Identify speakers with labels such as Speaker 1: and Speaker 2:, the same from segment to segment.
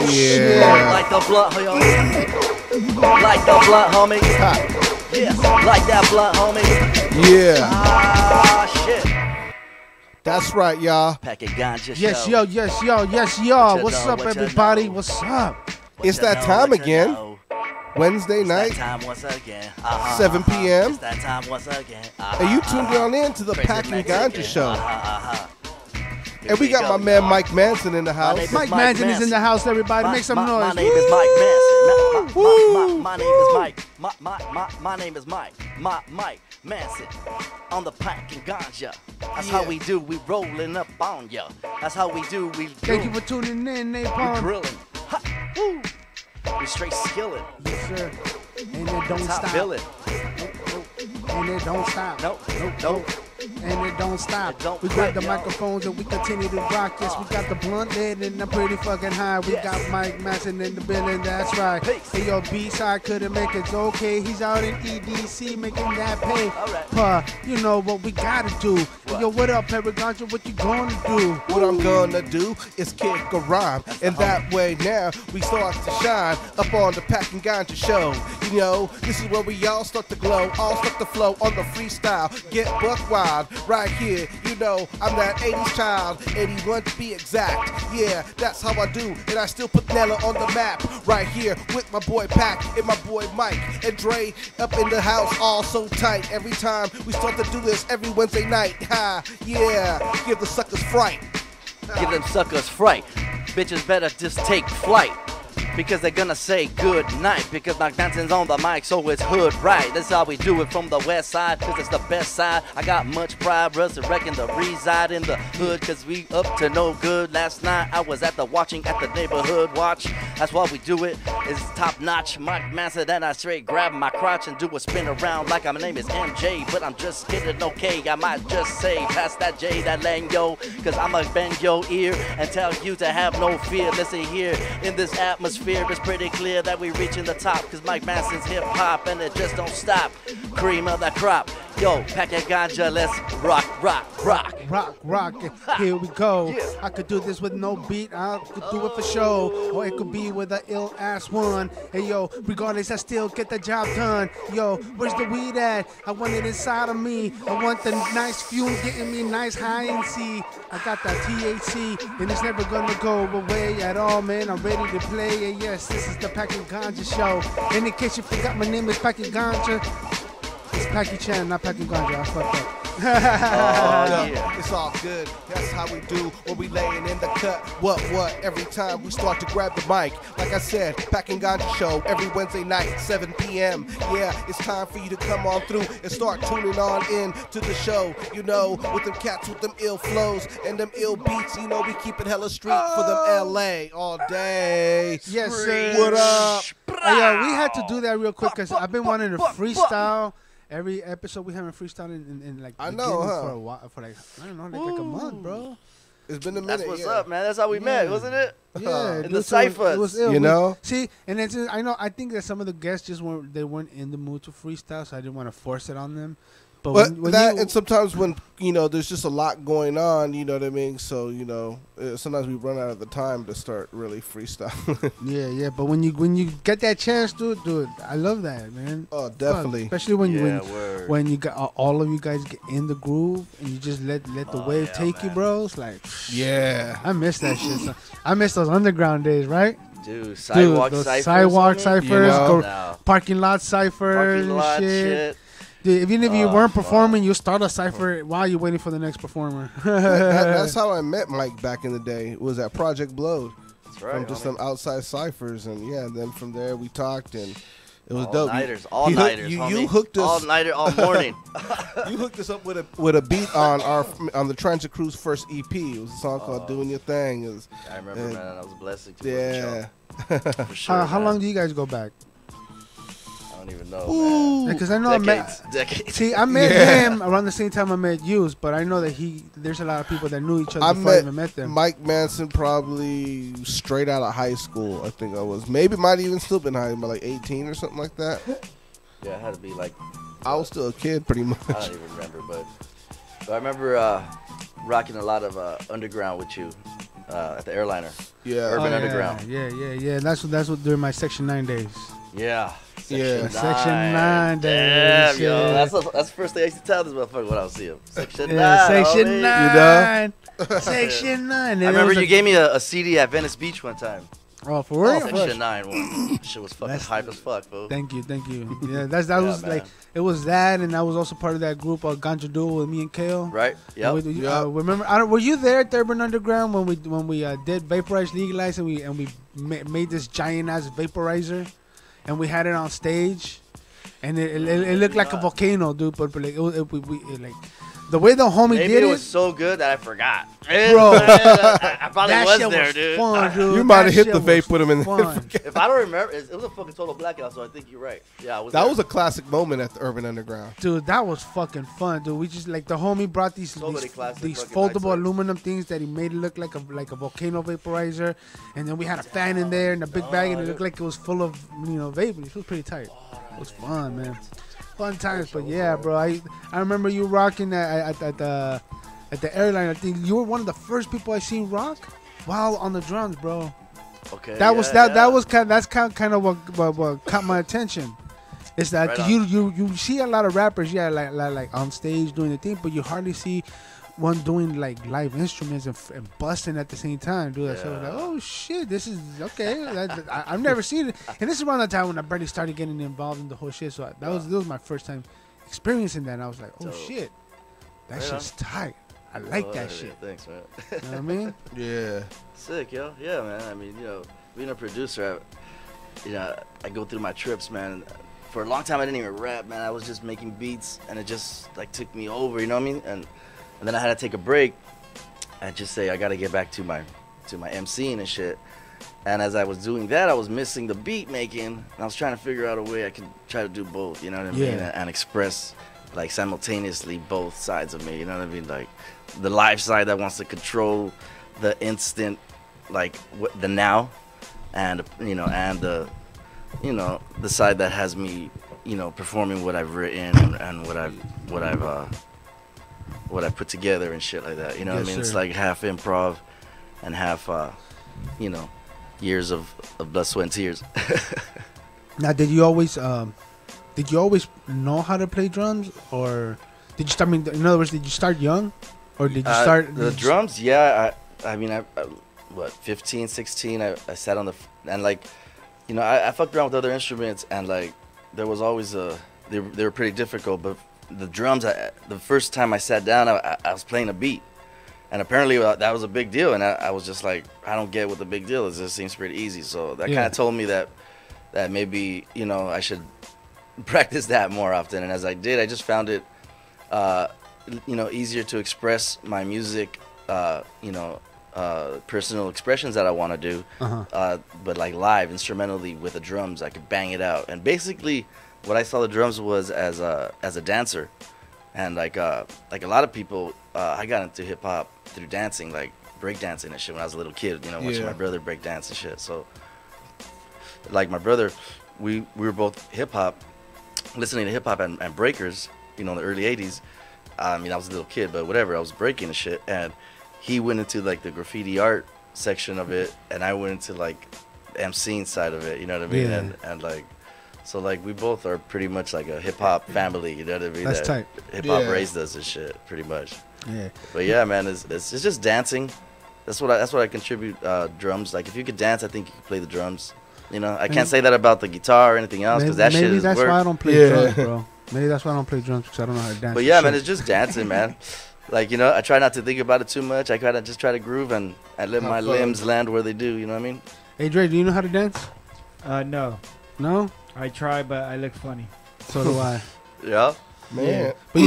Speaker 1: Yeah.
Speaker 2: Like the blunt, like the blunt, homie. Yes, like that blunt, homie.
Speaker 1: Yeah.
Speaker 2: Ah, shit.
Speaker 1: That's right, y'all.
Speaker 2: Pack a ganja
Speaker 3: Yes,
Speaker 2: show.
Speaker 3: yes, yo.
Speaker 2: What
Speaker 3: What's
Speaker 2: you
Speaker 3: up,
Speaker 2: know, what you
Speaker 3: everybody?
Speaker 2: know?
Speaker 3: What's up?
Speaker 1: It's that time again. Wednesday
Speaker 2: It's
Speaker 1: night,
Speaker 2: that time once again.
Speaker 1: 7 p.m.
Speaker 2: It's that time once again.
Speaker 1: And you tuned on in to the
Speaker 2: Crazy
Speaker 1: Pack and
Speaker 2: Mexican.
Speaker 1: Ganja Show.
Speaker 2: Here
Speaker 1: And we got
Speaker 2: go,
Speaker 1: my man
Speaker 2: y'all.
Speaker 1: Mike Manson in the
Speaker 2: My
Speaker 1: house.
Speaker 2: name is
Speaker 3: Mike
Speaker 2: Mike
Speaker 3: Manson is in the
Speaker 2: Manson.
Speaker 3: house, everybody. Make some noise.
Speaker 2: My name is Mike Manson.
Speaker 1: Woo.
Speaker 2: My name is Mike. My name is Mike. Mike Manson. On the Pack and Ganja. That's how we do. We rolling up on ya. That's how we do. We
Speaker 3: Thank you for tuning in,
Speaker 2: we
Speaker 3: Napalm.
Speaker 2: grilling. Ha, woo. We straight skilling.
Speaker 3: Yes, sir. And it don't
Speaker 2: Top
Speaker 3: stop.
Speaker 2: billing.
Speaker 3: And it don't stop.
Speaker 2: Nope.
Speaker 3: And it don't stop.
Speaker 2: It don't
Speaker 3: We grab the
Speaker 2: quit, y'all.
Speaker 3: microphones and we continue to rock. Yes, we got the blunt lid and I'm pretty fucking high. We
Speaker 2: Yes.
Speaker 3: got Mike Manson in the building, that's right.
Speaker 2: Peace.
Speaker 3: Hey, yo, B-side couldn't make it, it's okay. He's out in EDC making that pay.
Speaker 2: All right.
Speaker 3: You know what we gotta do. Hey, yo, what up, Paragonja? What you gonna do?
Speaker 1: What I'm gonna do is kick a rhyme, and that way now we start to shine up on the Pack and Ganja Show. You know, this is where we all start to glow, all start to flow on the freestyle. Get buck wild right here. You know, I'm that 80s child, 81 to be exact. Yeah, that's how I do, and I still put Nella on the map right here with my boy Pack and my boy Mike and Dre up in the house, all so tight. Every time we start to do this every Wednesday night. Ha, yeah, give the suckers fright.
Speaker 2: Give them suckers fright. Bitches better just take flight. Because they're gonna say good night. Because Mike Manson's on the mic, so it's hood right. That's how we do it from the west side, cause it's the best side. I got much pride, resurrecting the reside in the hood, cause we up to no good. Last night I was watching at the neighborhood watch. That's why we do it, it's top notch. Mike Manson, then I straight grab my crotch and do a spin around like my name is MJ. But I'm just kidding, okay, I might just say, pass that J, that Lango, cause I'ma bend your ear and tell you to have no fear. Listen here, in this atmosphere, it's pretty clear that we reaching the top, cause Mike Manson's hip hop and it just don't stop. Cream of the crop. Yo, Pack and Ganja, let's rock.
Speaker 3: Rock, here we go.
Speaker 2: Yeah.
Speaker 3: I could do this with no beat, I could do it for show, or it could be with an ill ass one. Hey yo, regardless, I still get the job done. Yo, where's the weed at? I want it inside of me. I want the nice fume getting me nice high and see. I got that THC, and it's never gonna go away at all, man. I'm ready to play, and yes, this is the Pack and Ganja show. And in case you forgot, my name is Pack and Ganja. It's Packy Chan, not Pack and Ganja. I fucked up.
Speaker 2: Yeah.
Speaker 1: It's all good. That's how we do when we laying in the cut. What? Every time we start to grab the mic. Like I said, Pack and Ganja Show every Wednesday night, 7 p.m. Yeah, it's time for you to come on through and start tuning on in to the show. You know, with them cats with them ill flows and them ill beats. You know, we keep it hella street for them LA all day.
Speaker 3: Yes, sir.
Speaker 1: What up?
Speaker 3: Hey, yo, we had to do that real quick because I've been wanting to freestyle. Every episode we haven't freestyled in like
Speaker 1: I know, huh?
Speaker 3: for a while, for like I don't know, like a month, bro.
Speaker 1: It's been a minute.
Speaker 2: That's what's
Speaker 1: yeah.
Speaker 2: up, man. That's how we met, wasn't it?
Speaker 3: Yeah,
Speaker 2: In the
Speaker 3: it
Speaker 2: ciphers.
Speaker 3: was ill.
Speaker 1: You know?
Speaker 3: See, and it's just, I think that some of the guests just weren't in the mood to freestyle, so I didn't want to force it on them. But when
Speaker 1: that
Speaker 3: you,
Speaker 1: and sometimes when there's just a lot going on, you know what I mean. So sometimes we run out of the time to start really freestyling.
Speaker 3: yeah. But when you get that chance, dude, I love that, man.
Speaker 1: Oh, definitely.
Speaker 3: Especially when
Speaker 2: word.
Speaker 3: when you got all of you guys get in the groove and you just let the wave take you, bro. It's like,
Speaker 1: Yeah.
Speaker 3: I miss that shit. So, I miss those underground days, right?
Speaker 2: Dude, sidewalk ciphers.
Speaker 3: Sidewalk
Speaker 2: homie.
Speaker 3: ciphers,
Speaker 1: You know?
Speaker 2: No.
Speaker 3: parking lot ciphers,
Speaker 2: Parking lot
Speaker 3: and shit.
Speaker 2: shit.
Speaker 3: Dude, even if you
Speaker 2: Oh,
Speaker 3: weren't
Speaker 2: fuck.
Speaker 3: performing, you start a cipher while you're waiting for the next performer.
Speaker 1: That's how I met Mike back in the day. It was at Project Blowed.
Speaker 2: That's right.
Speaker 1: From just
Speaker 2: homie.
Speaker 1: some outside ciphers, and yeah, then from there we talked, and it was
Speaker 2: All
Speaker 1: dope.
Speaker 2: nighters,
Speaker 1: You-
Speaker 2: all
Speaker 1: you
Speaker 2: nighters.
Speaker 1: You
Speaker 2: homie.
Speaker 1: hooked us.
Speaker 2: all nighter, all morning.
Speaker 1: You hooked us up with a beat on the Transit Cruise first EP. It was a song called "Doing Your Thing." It was,
Speaker 2: I remember, man. That was a blessing to
Speaker 1: yeah.
Speaker 2: for sure.
Speaker 3: How
Speaker 2: man.
Speaker 3: long do you guys go back?
Speaker 2: I don't even know,
Speaker 3: Because I know
Speaker 2: man.
Speaker 3: I met.
Speaker 2: Decades.
Speaker 3: See, I met
Speaker 1: Yeah.
Speaker 3: him around the same time I met you, but I know that there's a lot of people that knew each other
Speaker 1: I
Speaker 3: before I
Speaker 1: met
Speaker 3: even met them.
Speaker 1: Mike Manson probably straight out of high school. I think I was. Maybe might even still been high, but like 18 or something like that.
Speaker 2: Yeah, it had to be like,
Speaker 1: I was still a kid, pretty much.
Speaker 2: I don't even remember, but I remember rocking a lot of underground with you. at the airliner.
Speaker 1: Yeah.
Speaker 2: Urban Underground.
Speaker 3: Yeah. That's what during my Section 9 days.
Speaker 2: Yeah.
Speaker 1: Yeah.
Speaker 3: Section 9
Speaker 2: Damn,
Speaker 3: days.
Speaker 2: yo.
Speaker 3: Yeah.
Speaker 2: That's the first thing I used to tell this motherfucker when I would see him. Section 9.
Speaker 3: Yeah, Section
Speaker 2: homie.
Speaker 3: 9. Section 9.
Speaker 2: I remember you gave me a CD at Venice Beach one time.
Speaker 3: Oh, for real?
Speaker 2: Section 9 one. Shit was fucking hype as fuck, fool.
Speaker 3: Thank you. Yeah, that was
Speaker 2: man.
Speaker 3: like, it was that, and I was also part of that group of Ganja Duo with me and Kale.
Speaker 2: Right? Yep.
Speaker 3: Remember? Were you there at the Urban Underground when we did Vaporize Legalize and we made this giant ass vaporizer, and we had it on stage, and it looked like a volcano, dude. But like like the way the homie
Speaker 2: Maybe
Speaker 3: did
Speaker 2: it was so good that I forgot.
Speaker 3: Bro.
Speaker 2: I probably
Speaker 3: that
Speaker 2: was
Speaker 3: shit
Speaker 2: there,
Speaker 3: was
Speaker 2: dude.
Speaker 3: fun, dude.
Speaker 1: You might
Speaker 3: That
Speaker 1: have hit
Speaker 3: shit
Speaker 1: the vape
Speaker 3: was
Speaker 1: with him in
Speaker 3: fun.
Speaker 2: If I don't remember, it was a fucking total blackout, so I think you're right. Yeah, I was
Speaker 1: That
Speaker 2: there.
Speaker 1: was a classic moment at the Urban Underground.
Speaker 3: Dude, that was fucking fun, dude. We just like the homie brought these
Speaker 2: many classic
Speaker 3: these
Speaker 2: fucking
Speaker 3: foldable
Speaker 2: nights,
Speaker 3: aluminum things that he made it look like a volcano vaporizer, and then we had a fan in there and a big bag, and it looked like it was full of vaping. It was pretty tight. It was fun, man. Fun times, but yeah, bro. I remember you rocking at the airline. I think you were one of the first people I seen rock while on the drums, bro.
Speaker 2: Okay.
Speaker 3: That's kind of what caught my attention. It's that
Speaker 2: Right on.
Speaker 3: you see a lot of rappers, like on stage doing the thing, but you hardly see one doing like live instruments and busting at the same time, dude. So I was like, oh shit, this is okay. I've never seen it, and this is around the time when I barely started getting involved in the whole shit. So that was my first time experiencing that, and I was like, oh shit, that shit's tight. I like that shit.
Speaker 2: Thanks, man.
Speaker 3: You know what I mean?
Speaker 1: Yeah.
Speaker 2: Sick, yo. Yeah, man. I mean, being a producer, I go through my trips, man. For a long time, I didn't even rap, man. I was just making beats, and it just like took me over. You know what I mean? And then I had to take a break and just say I got to get back to my MCing and shit. And as I was doing that, I was missing the beat making, and I was trying to figure out a way I could try to do both. You know what I mean? And express like simultaneously both sides of me. You know what I mean? Like the live side that wants to control the instant, like the now, and the side that has me, performing what I've written and what I've put together and shit like that. You know what I mean?
Speaker 3: Sir.
Speaker 2: It's like half improv and half, years of blood, sweat, and tears.
Speaker 3: Now, did you always know how to play drums, or did you start? In other words, did you start young, or did you start
Speaker 2: the drums? Yeah, I 15, 16. I sat on and like, I fucked around with other instruments, and like there was always they were pretty difficult, but the drums, the first time I sat down, I was playing a beat, and apparently that was a big deal, and I was just like, I don't get what the big deal is. This seems pretty easy, so that kind of told me that maybe I should practice that more often. And as I did, I just found it easier to express my music, personal expressions that I want to do, but like live instrumentally with the drums, I could bang it out. And basically what I saw the drums was as a dancer, and like a lot of people, I got into hip hop through dancing, like break dancing and shit when I was a little kid, watching my brother break dance and shit. So like my brother, we were both hip hop, listening to hip hop and breakers, in the early 80s. I mean, I was a little kid, but whatever, I was breaking and shit, and he went into like the graffiti art section of it, and I went into like the MCing side of it, you know what I mean?
Speaker 3: Yeah.
Speaker 2: And like, so like we both are pretty much like a hip hop family, you know what I mean?
Speaker 3: That's tight.
Speaker 2: Hip hop raised us and shit, pretty much.
Speaker 3: Yeah.
Speaker 2: But yeah, man, it's just dancing. That's what I contribute. Drums. Like if you could dance, I think you could play the drums. I can't say that about the guitar or anything else, because that shit is
Speaker 3: maybe that's
Speaker 2: work.
Speaker 3: why I don't play drums, bro. Maybe that's why I don't play drums, because I don't know how to dance.
Speaker 2: But yeah, man, it's just dancing, man. Like, I try not to think about it too much. I just try to groove and let my limbs land where they do. You know what I mean?
Speaker 3: Hey, Dre, do you know how to dance?
Speaker 4: No.
Speaker 3: No?
Speaker 4: I try, but I look funny.
Speaker 3: So do I.
Speaker 2: Yeah.
Speaker 1: Man.
Speaker 3: Yeah. But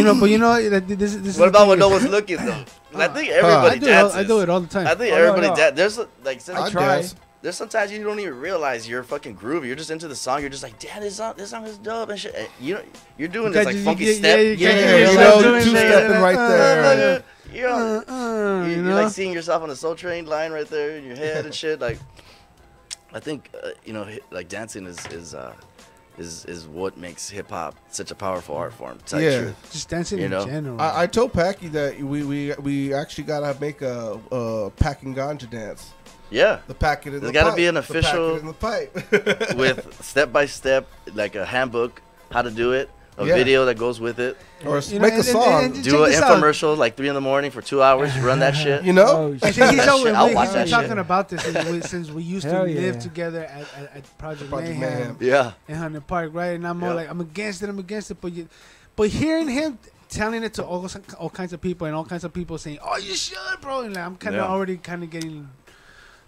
Speaker 3: this
Speaker 2: What about when no one's looking though? I think everybody dances.
Speaker 3: I do it all the time.
Speaker 2: I think
Speaker 4: Oh,
Speaker 2: everybody
Speaker 4: no.
Speaker 2: dances. There's like
Speaker 1: I
Speaker 4: try.
Speaker 1: dance.
Speaker 2: There's sometimes you don't even realize you're fucking groovy. You're just into the song. You're just like, damn, this song is dope and shit. And you're doing this like funky step.
Speaker 1: Two-stepping right there.
Speaker 2: You're like seeing yourself on the Soul Train line right there in your head and shit. Like, I think like dancing is is what makes hip hop such a powerful art form. To tell
Speaker 1: Yeah.
Speaker 2: you the truth.
Speaker 3: Just dancing
Speaker 2: You
Speaker 3: in
Speaker 2: know?
Speaker 3: general.
Speaker 1: I told Packy that we actually gotta make a packing ganja dance.
Speaker 2: Yeah.
Speaker 1: The pack it in
Speaker 2: There's
Speaker 1: the
Speaker 2: gotta
Speaker 1: pipe.
Speaker 2: be an
Speaker 1: The pack
Speaker 2: official-
Speaker 1: it in the pipe.
Speaker 2: With step by step, like a handbook, how to do it, a
Speaker 1: Yeah.
Speaker 2: video that goes with it.
Speaker 1: Or
Speaker 3: You know,
Speaker 1: make a
Speaker 3: and-
Speaker 1: song.
Speaker 3: and-
Speaker 2: Do an
Speaker 3: check this out.
Speaker 2: infomercial like 3 in the morning for 2 hours. Run that shit.
Speaker 1: You know?
Speaker 4: Oh,
Speaker 3: I
Speaker 4: shit.
Speaker 3: think he's
Speaker 2: That shit, I'll watch
Speaker 3: been
Speaker 2: that
Speaker 3: talking
Speaker 2: shit.
Speaker 3: about this since we used to
Speaker 4: Hell
Speaker 3: live
Speaker 4: yeah.
Speaker 3: together at Project
Speaker 1: Project
Speaker 3: Mayhem
Speaker 1: Mayhem.
Speaker 2: Yeah.
Speaker 3: in Hunter Park, right? And I'm all
Speaker 2: Yeah.
Speaker 3: like, I'm against it, but hearing him telling it to all kinds of people and all kinds of people saying, "Oh, you should, bro," and like, I'm kind of
Speaker 2: Yeah.
Speaker 3: already kind of getting.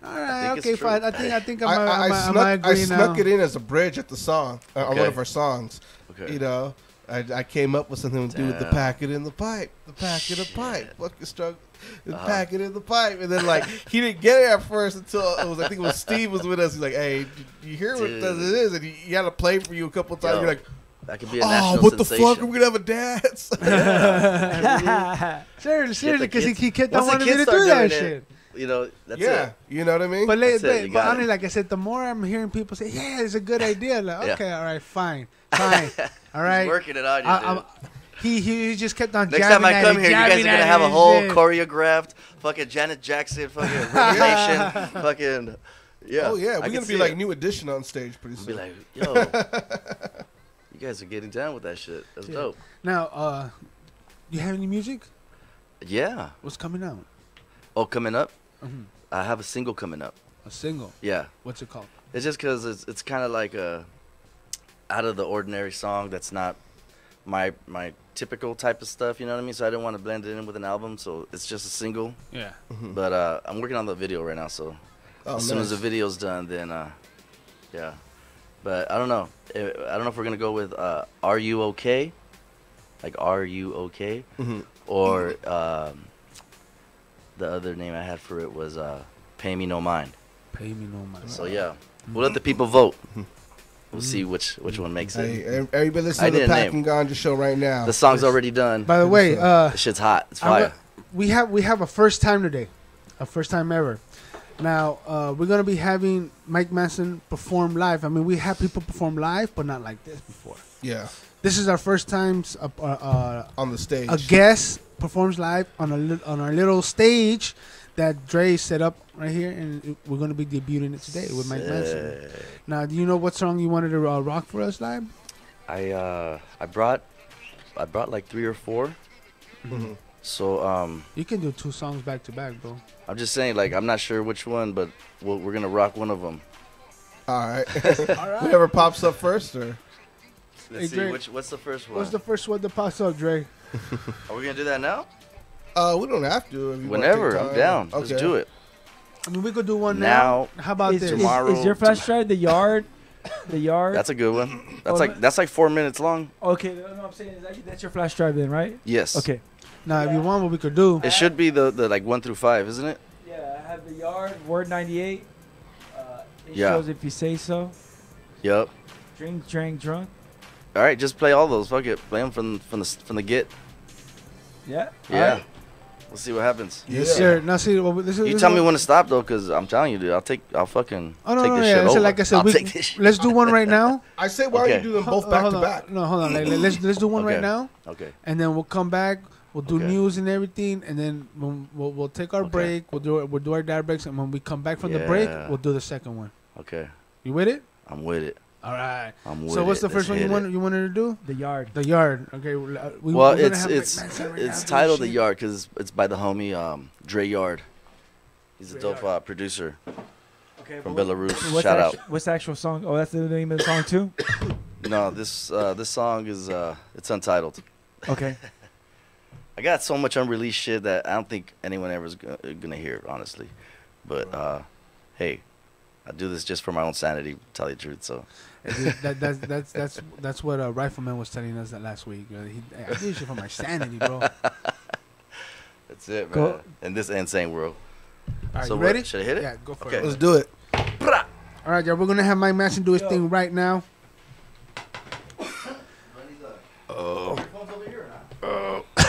Speaker 3: All right,
Speaker 2: think it's
Speaker 3: okay,
Speaker 2: true.
Speaker 3: fine. I think
Speaker 1: I
Speaker 3: I'm
Speaker 1: snuck
Speaker 3: agree now.
Speaker 1: it in as a bridge at the song, on one
Speaker 2: Okay.
Speaker 1: of our songs.
Speaker 2: Okay.
Speaker 1: You know, I came up with something to do with the
Speaker 2: Damn.
Speaker 1: packet in the pipe. The packet in the pipe. Fucking struggle. The packet in the pipe. And then, like, he didn't get it at first until it was, I think it was Steve was with us. He's like, hey, you hear what
Speaker 2: Dude.
Speaker 1: it is? And he had to play for you a couple times.
Speaker 2: Yo,
Speaker 1: You're like,
Speaker 2: That could be a
Speaker 1: oh,
Speaker 2: national
Speaker 1: what the
Speaker 2: sensation.
Speaker 1: fuck? Are we going to have a dance?
Speaker 3: Seriously, because
Speaker 2: kids-
Speaker 3: he kept on
Speaker 2: once the
Speaker 3: wanting me
Speaker 2: kids
Speaker 3: to
Speaker 2: start
Speaker 3: do that
Speaker 2: doing it,
Speaker 3: shit.
Speaker 2: You know, that's
Speaker 1: yeah.
Speaker 2: it.
Speaker 1: You know what I mean?
Speaker 3: But,
Speaker 2: That's it, you
Speaker 3: but
Speaker 2: got it.
Speaker 3: honestly, like I said, the more I'm hearing people say, "Yeah, it's a good idea," like,
Speaker 2: Yeah.
Speaker 3: okay, all right, fine, all right.
Speaker 2: He's working it on you,
Speaker 3: I-
Speaker 2: dude.
Speaker 3: He just kept on.
Speaker 2: Next
Speaker 3: jabbing
Speaker 2: time I
Speaker 3: at
Speaker 2: come
Speaker 3: it,
Speaker 2: here, you guys are
Speaker 3: jabbing
Speaker 2: gonna
Speaker 3: at
Speaker 2: have
Speaker 3: it
Speaker 2: a
Speaker 3: and
Speaker 2: whole
Speaker 3: shit.
Speaker 2: choreographed fucking Janet Jackson fucking Revelation fucking yeah.
Speaker 1: Oh, yeah.
Speaker 2: I
Speaker 1: We're
Speaker 2: can
Speaker 1: going to
Speaker 2: see
Speaker 1: be like
Speaker 2: it.
Speaker 1: New Edition on stage pretty
Speaker 2: I'll
Speaker 1: soon.
Speaker 2: be like, yo, you guys are getting down with that shit. That's
Speaker 3: Yeah.
Speaker 2: dope.
Speaker 3: Now, you have any music?
Speaker 2: Yeah.
Speaker 3: What's coming out?
Speaker 2: Oh, coming up,
Speaker 3: Mhm.
Speaker 2: I have a single coming up.
Speaker 3: A single.
Speaker 2: Yeah.
Speaker 3: What's it called?
Speaker 2: It's just because it's kind of like a out of the ordinary song that's not my typical type of stuff. You know what I mean? So I didn't want to blend it in with an album, so it's just a single.
Speaker 3: Yeah.
Speaker 2: But I'm working on the video right now, so
Speaker 1: Oh,
Speaker 2: as soon as the
Speaker 1: nice.
Speaker 2: video's done, then yeah. But I don't know. I don't know if we're gonna go with "Are You Okay," like "Are You Okay,"
Speaker 1: Mhm.
Speaker 2: or the other name I had for it was "Pay Me No Mind."
Speaker 3: Pay me no mind.
Speaker 2: So yeah, we'll let the people vote. We'll see which one makes it.
Speaker 1: Hey, everybody
Speaker 2: I
Speaker 1: listen to
Speaker 2: need
Speaker 1: the
Speaker 2: a
Speaker 1: Pack
Speaker 2: name.
Speaker 1: and Ganja show right now.
Speaker 2: The song's already done.
Speaker 3: By the way,
Speaker 2: The shit's hot. It's fire.
Speaker 3: we have a first time today, a first time ever. Now we're gonna be having Mike Manson perform live. I mean, we have people perform live, but not like this before.
Speaker 1: Yeah,
Speaker 3: This is our first time
Speaker 1: on the stage.
Speaker 3: a guest performs live on our little stage that Dre set up right here, and we're gonna be debuting it today with Mike Manson. Now, do you know what song you wanted to rock for us live?
Speaker 2: I brought like 3 or 4.
Speaker 1: Mhm.
Speaker 2: So
Speaker 3: You can do 2 songs back to back, bro.
Speaker 2: I'm just saying, like, I'm not sure which one, but we're gonna rock one of them.
Speaker 1: All right.
Speaker 3: All right.
Speaker 1: Whoever pops up first, or
Speaker 2: Let's
Speaker 3: Hey, Dre,
Speaker 2: see what's the first one.
Speaker 3: What's the first one that pops up, Dre?
Speaker 2: Are we gonna do that now?
Speaker 1: we don't have to. If you wanna
Speaker 2: Whenever,
Speaker 1: take
Speaker 2: I'm
Speaker 1: time.
Speaker 2: down.
Speaker 1: Okay.
Speaker 2: Let's do it.
Speaker 3: I mean, we could do one
Speaker 2: Now,
Speaker 3: now. How about
Speaker 4: Is,
Speaker 3: this?
Speaker 2: tomorrow-
Speaker 4: is your flash drive the yard? The yard?
Speaker 2: That's a good one. That's
Speaker 4: Oh,
Speaker 2: like 4 minutes long.
Speaker 4: Okay, no, I'm saying that's your flash drive then, right?
Speaker 2: Yes.
Speaker 4: Okay.
Speaker 3: Now, if you want, what we could do.
Speaker 2: It should be the like 1 through 5, isn't it?
Speaker 4: Yeah, I have the yard, word 98. It
Speaker 2: Yeah.
Speaker 4: shows if you say so.
Speaker 2: Yep.
Speaker 4: Drink, drank, drunk.
Speaker 2: All right, just play all those. Fuck it. Play them from the get.
Speaker 4: Yeah.
Speaker 2: Yeah.
Speaker 4: Alright.
Speaker 2: We'll see what happens.
Speaker 1: Yeah.
Speaker 3: Yes, sir. Now, see, this is.
Speaker 2: You
Speaker 3: this
Speaker 2: tell
Speaker 3: is
Speaker 2: me
Speaker 3: what-
Speaker 2: when to stop though, cause I'm telling you, dude. I'll fucking
Speaker 3: Oh no,
Speaker 2: take
Speaker 3: no,
Speaker 2: this
Speaker 3: yeah.
Speaker 2: shit
Speaker 3: So
Speaker 2: over.
Speaker 3: like I said,
Speaker 2: I'll take this shit.
Speaker 3: let's do one right now.
Speaker 1: I say, why don't
Speaker 2: Okay.
Speaker 1: you do them both
Speaker 3: Hold
Speaker 1: back
Speaker 3: on.
Speaker 1: to back?
Speaker 3: No, hold on. Let's do one right
Speaker 2: Okay.
Speaker 3: now,
Speaker 2: Okay.
Speaker 3: and then we'll come back. We'll do
Speaker 2: Okay.
Speaker 3: news and everything, and then we'll take our
Speaker 2: Okay.
Speaker 3: break. We'll do our dad breaks, and when we come back from the break,
Speaker 2: Yeah.
Speaker 3: we'll do the second one.
Speaker 2: Okay.
Speaker 3: You with it?
Speaker 2: I'm with it.
Speaker 3: All right.
Speaker 2: I'm with
Speaker 3: So what's
Speaker 2: it.
Speaker 3: the first
Speaker 2: Let's
Speaker 3: one
Speaker 2: hit it.
Speaker 3: you wanted to do?
Speaker 4: The yard.
Speaker 3: The yard. Okay.
Speaker 2: Well,
Speaker 3: we're gonna
Speaker 2: it's
Speaker 3: have
Speaker 2: it's
Speaker 3: Mike Manson right now
Speaker 2: it's
Speaker 3: do
Speaker 2: titled The
Speaker 3: shit.
Speaker 2: Yard because it's by the homie Dre Yard. He's a
Speaker 3: Dre
Speaker 2: dope
Speaker 3: Yard.
Speaker 2: producer
Speaker 4: Okay.
Speaker 2: from
Speaker 4: but
Speaker 2: Belarus.
Speaker 4: what's
Speaker 2: Shout
Speaker 4: the
Speaker 2: out.
Speaker 4: What's the actual song? Oh, that's the name of the song too.
Speaker 2: No, this song is it's untitled.
Speaker 4: Okay.
Speaker 2: I got so much unreleased shit that I don't think anyone ever is gonna hear, honestly. But hey, I do this just for my own sanity, to tell you the truth. So
Speaker 3: That's what Rifleman was telling us that last week. I do shit for my sanity, bro. All
Speaker 2: that's it, man.
Speaker 4: Go.
Speaker 2: In this insane world.
Speaker 3: right,
Speaker 2: So
Speaker 3: you
Speaker 2: what-
Speaker 3: ready?
Speaker 2: should I hit it?
Speaker 3: Yeah, go for
Speaker 2: Okay.
Speaker 3: it.
Speaker 1: Let's do it.
Speaker 3: All right, y'all. We're gonna have Mike Manson do his
Speaker 4: Yo.
Speaker 3: thing right now.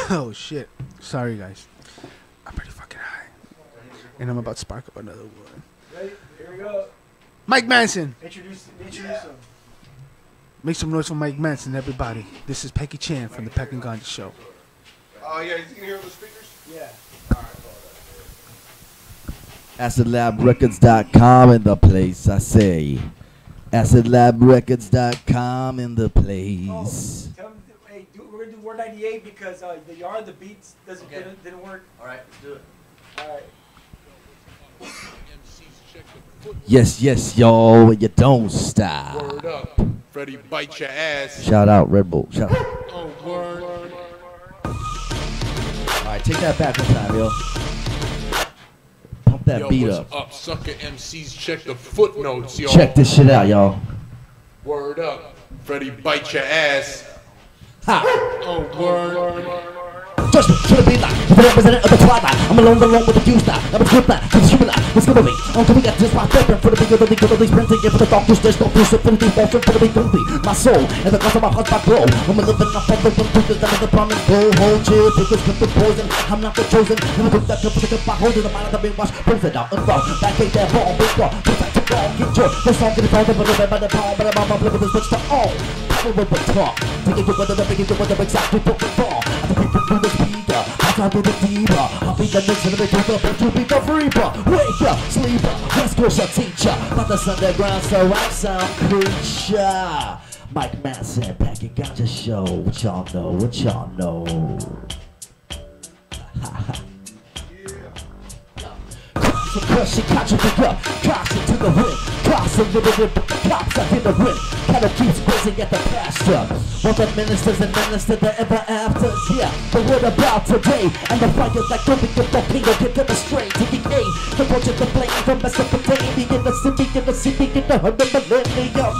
Speaker 3: Oh shit! Sorry, guys. I'm pretty fucking high, and I'm about to spark up another one.
Speaker 4: Ready? Here we go.
Speaker 3: Mike Manson.
Speaker 4: Introduce him.
Speaker 3: Make some noise for Mike Manson, everybody. This is Pecky Chan from the Peck and Ganja Show.
Speaker 1: Oh, yeah, you can hear the speakers?
Speaker 3: Yeah.
Speaker 5: AcidLabRecords.com in the place, I say. AcidLabRecords.com in the place.
Speaker 4: Tell them, hey, we're gonna do Word 98 because the yard, the beats didn't work.
Speaker 2: All right, let's do it.
Speaker 4: All right.
Speaker 5: Yes, yes, y'all, you don't stop.
Speaker 6: Word up. Freddie, bite your ass.
Speaker 5: Shout out, Red Bull. Shout out.
Speaker 6: Oh, word.
Speaker 5: All right, take that back one time, yo. Pump that
Speaker 6: Yo,
Speaker 5: beat
Speaker 6: what's
Speaker 5: up.
Speaker 6: up, sucker MCs? Check the footnotes, yo.
Speaker 5: Check this shit out, y'all.
Speaker 6: Word up. Freddie, bite your ass.
Speaker 5: Ha!
Speaker 6: Oh, word.
Speaker 5: Judgment should be like the representative of the twilight. I'm alone with the fuse now. I'm a trip line, it's human life. Let's go to me. Until we got this my different for the bigger than the good of these printing. For the doctors, there's no proof of the false for the big movie. My soul and the cause of my heart, my glow. I'm a living off of the pictures that the promise go. Hold chill, because the poison. I'm not the chosen. And I think that could pick up my hold in the mind of the being washed. Prove it out and wrong. Back ain't that ball, big ball. Protect the ball, get your. The song get it all over the by the palm, but I'm living this switch to all. Power with the talk. Take it to whether the big, whether exactly what we fall. I think people do this speaker. I'll be the diva, I'll be the next and they talk up to be the reaper. Wake up, sleeper, West Coast a teacher. Not the underground, so I'm some creature. Mike Manson, Pack and Ganja Show. What y'all know, what y'all know. Crushing, catching the gut, crossing to the wind, crossing with the wind, but the cops are in the wind. Cattle keeps grazing at the pasture. While the ministers and minister the ever afters, yeah. But what about today? And the fire's like don't be the volcano, get demonstrate, taking aim. The project the flame from Mesopotamia, in the city, in the 100 millennium.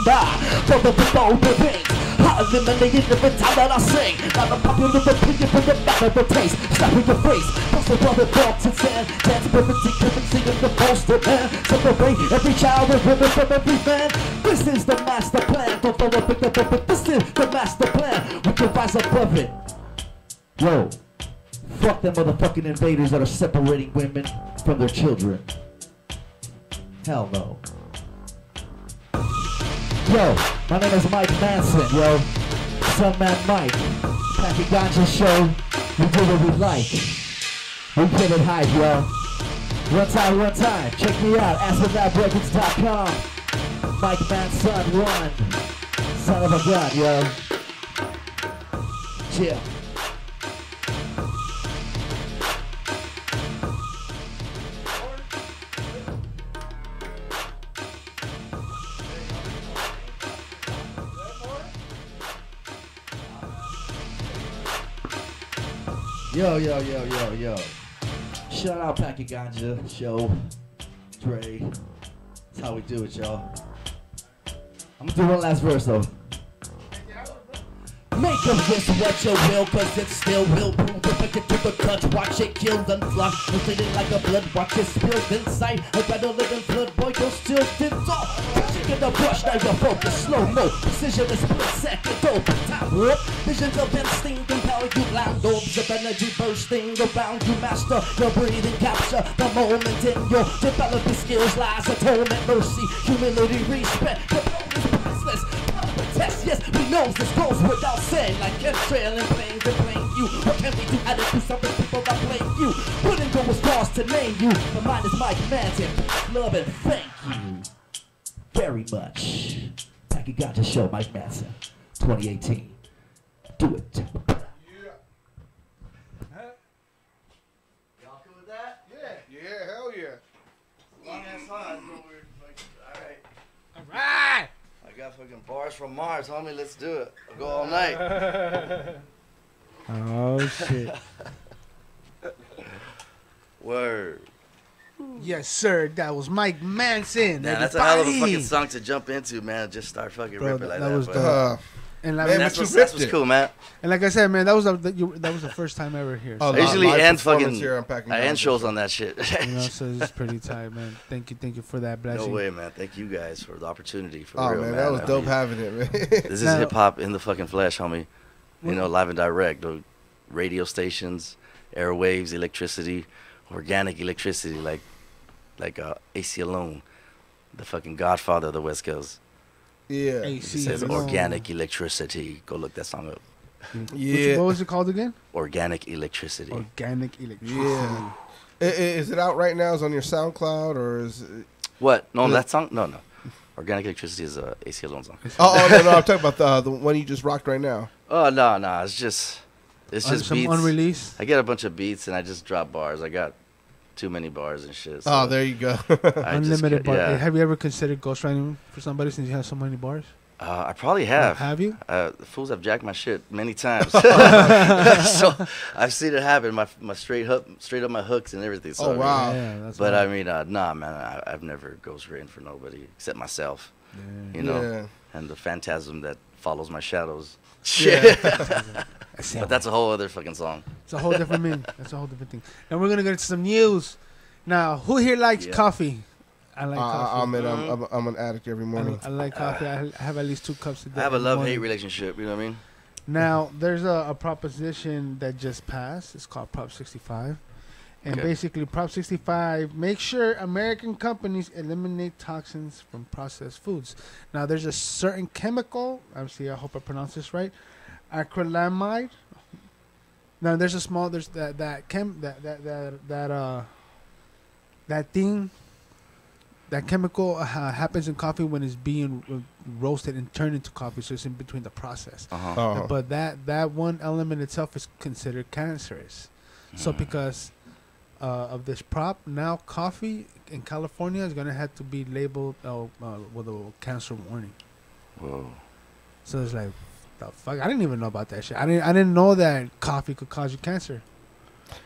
Speaker 5: For the people, the veins. I eliminated every time that I sing. Not a popular opinion, but the matter of taste. Slap in your face, post the brother thoughts and sand. Dance perfectly, currency in the poster man. Separate every child and women from every man. This is the master plan. Don't throw a big up, but this is the master plan. We can rise above it. Yo, fuck them motherfucking invaders that are separating women from their children. Hell no. Yo, my name is Mike Manson, yo. Sunman Mike. Pack and Ganja Show. We do what we like. We get it hype, yo. One time. Check me out. AcidLabRecords.com. Mike Manson 1. Son of a gun, yo. Chill. Yo. Shout out Pack and Ganja Show. Dre. That's how we do it, y'all. I'm gonna do one last verse though. Make of this what you will, cause it still will prove if I get to the touch, watch it kill and fly. Inflated like a blood, watch it spill inside. I'd rather live in blood, boy, you're still thin off. In the brush, now you're focused, slow-mo. Precision is split second, dope, time warp. Visions of instinct impel you, blind orbs of energy bursting around you. Master your breathing, capture the moment in your developing skills. Lies, atonement, mercy, humility, respect. Components priceless. Test, yes, we know this goes without saying. Like chemtrail and playing to blame you. What can we do? Add it to something people that blame you. Wouldn't go as far as to name you. But mine is Mike Manson. Love and thank you very much. Pack and Ganja Show, Mike Manson, 2018. Do it.
Speaker 2: Y'all cool with that?
Speaker 1: Yeah, hell yeah.
Speaker 2: Long ass line, bro. We're like, alright.
Speaker 3: Alright!
Speaker 2: I got fucking bars from Mars, homie. Let's do it. I'll go all night.
Speaker 3: Oh, shit.
Speaker 2: Word.
Speaker 3: Yes, sir. That was Mike Manson.
Speaker 2: Man, that's a hell of a
Speaker 3: everybody.
Speaker 2: fucking song to jump into, man. Just start fucking
Speaker 3: Bro,
Speaker 2: ripping like
Speaker 3: that
Speaker 2: that.
Speaker 3: was
Speaker 2: bro.
Speaker 3: dope. And like,
Speaker 1: Man,
Speaker 2: That's
Speaker 1: but you
Speaker 2: what's
Speaker 1: ripped it.
Speaker 2: cool, man.
Speaker 3: and like I said, man, that was the first time ever here.
Speaker 1: Oh,
Speaker 3: So,
Speaker 2: I usually
Speaker 1: live
Speaker 2: end
Speaker 1: performance
Speaker 2: fucking
Speaker 1: here on Pack and
Speaker 2: I end
Speaker 1: Ganja.
Speaker 2: shows on that shit.
Speaker 3: you know, so it's pretty tight, man. Thank you for that
Speaker 2: No
Speaker 3: blessing.
Speaker 2: way, man. Thank you guys for the opportunity. For
Speaker 1: Oh,
Speaker 2: real,
Speaker 1: man, that was
Speaker 2: I
Speaker 1: dope
Speaker 2: mean,
Speaker 1: having it, man.
Speaker 2: This is
Speaker 3: Now-
Speaker 2: hip hop in the fucking flesh, homie. You know, live and direct. The radio stations, airwaves, electricity, organic electricity, like AC alone, the fucking godfather of the West Coast.
Speaker 1: Yeah.
Speaker 2: It
Speaker 3: AC.
Speaker 2: says
Speaker 3: alone.
Speaker 2: organic electricity. Go look that song up.
Speaker 1: Yeah.
Speaker 3: What was it called again?
Speaker 2: Organic electricity.
Speaker 3: Organic electricity.
Speaker 1: Yeah. Is it out right now? Is it on your SoundCloud or is it?
Speaker 2: What? No, that song? No. Organic electricity is a AC alone song.
Speaker 1: Oh, no, I'm talking about the one you just rocked right now.
Speaker 2: Oh no, it's just
Speaker 3: Some
Speaker 2: beats.
Speaker 3: unreleased.
Speaker 2: I get a bunch of beats and I just drop bars. I got too many bars and shit. So
Speaker 1: Oh, there you go.
Speaker 3: Unlimited bars.
Speaker 2: Yeah.
Speaker 3: Have you ever considered ghostwriting for somebody since you have so many bars?
Speaker 2: I probably have.
Speaker 3: Have you?
Speaker 2: The fools have jacked my shit many times. So I've seen it happen. My straight up my hooks and everything. So,
Speaker 1: Oh, wow.
Speaker 3: Yeah, that's
Speaker 2: But
Speaker 3: wild.
Speaker 2: I mean, nah, man. I've never ghostwritten for nobody except myself. You know,
Speaker 1: Yeah.
Speaker 2: and the phantasm that follows my shadows.
Speaker 1: Yeah.
Speaker 2: But that's a whole other fucking song.
Speaker 3: It's a whole different meaning. That's a whole different thing. And we're gonna get into some news. Now, who here likes
Speaker 2: Yeah.
Speaker 3: coffee? I like coffee.
Speaker 1: I'm an addict every morning.
Speaker 3: I like coffee. I have at least 2 cups a day.
Speaker 2: I have a
Speaker 3: in the
Speaker 2: love-hate
Speaker 3: morning.
Speaker 2: relationship. You know what I mean?
Speaker 3: Now, there's a proposition that just passed. It's called Prop 65. And
Speaker 2: Okay.
Speaker 3: basically, Prop 65 makes sure American companies eliminate toxins from processed foods. Now, there's a certain chemical. Obviously, I hope I pronounced this right. Acrylamide. Now, there's that thing. That chemical happens in coffee when it's being roasted and turned into coffee, so it's in between the process.
Speaker 1: Oh.
Speaker 3: But that one element itself is considered cancerous. So because of this prop, now coffee in California is gonna have to be labeled with a cancer warning.
Speaker 2: Whoa.
Speaker 3: So it's like, the fuck! I didn't even know about that shit. I didn't know that coffee could cause you cancer.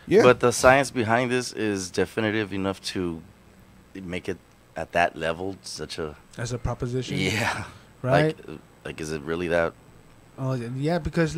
Speaker 1: Yeah.
Speaker 2: But the science behind this is definitive enough to make it at that level such a
Speaker 3: As a proposition,
Speaker 2: yeah.
Speaker 3: right?
Speaker 2: Like is it really that?
Speaker 3: Oh yeah, because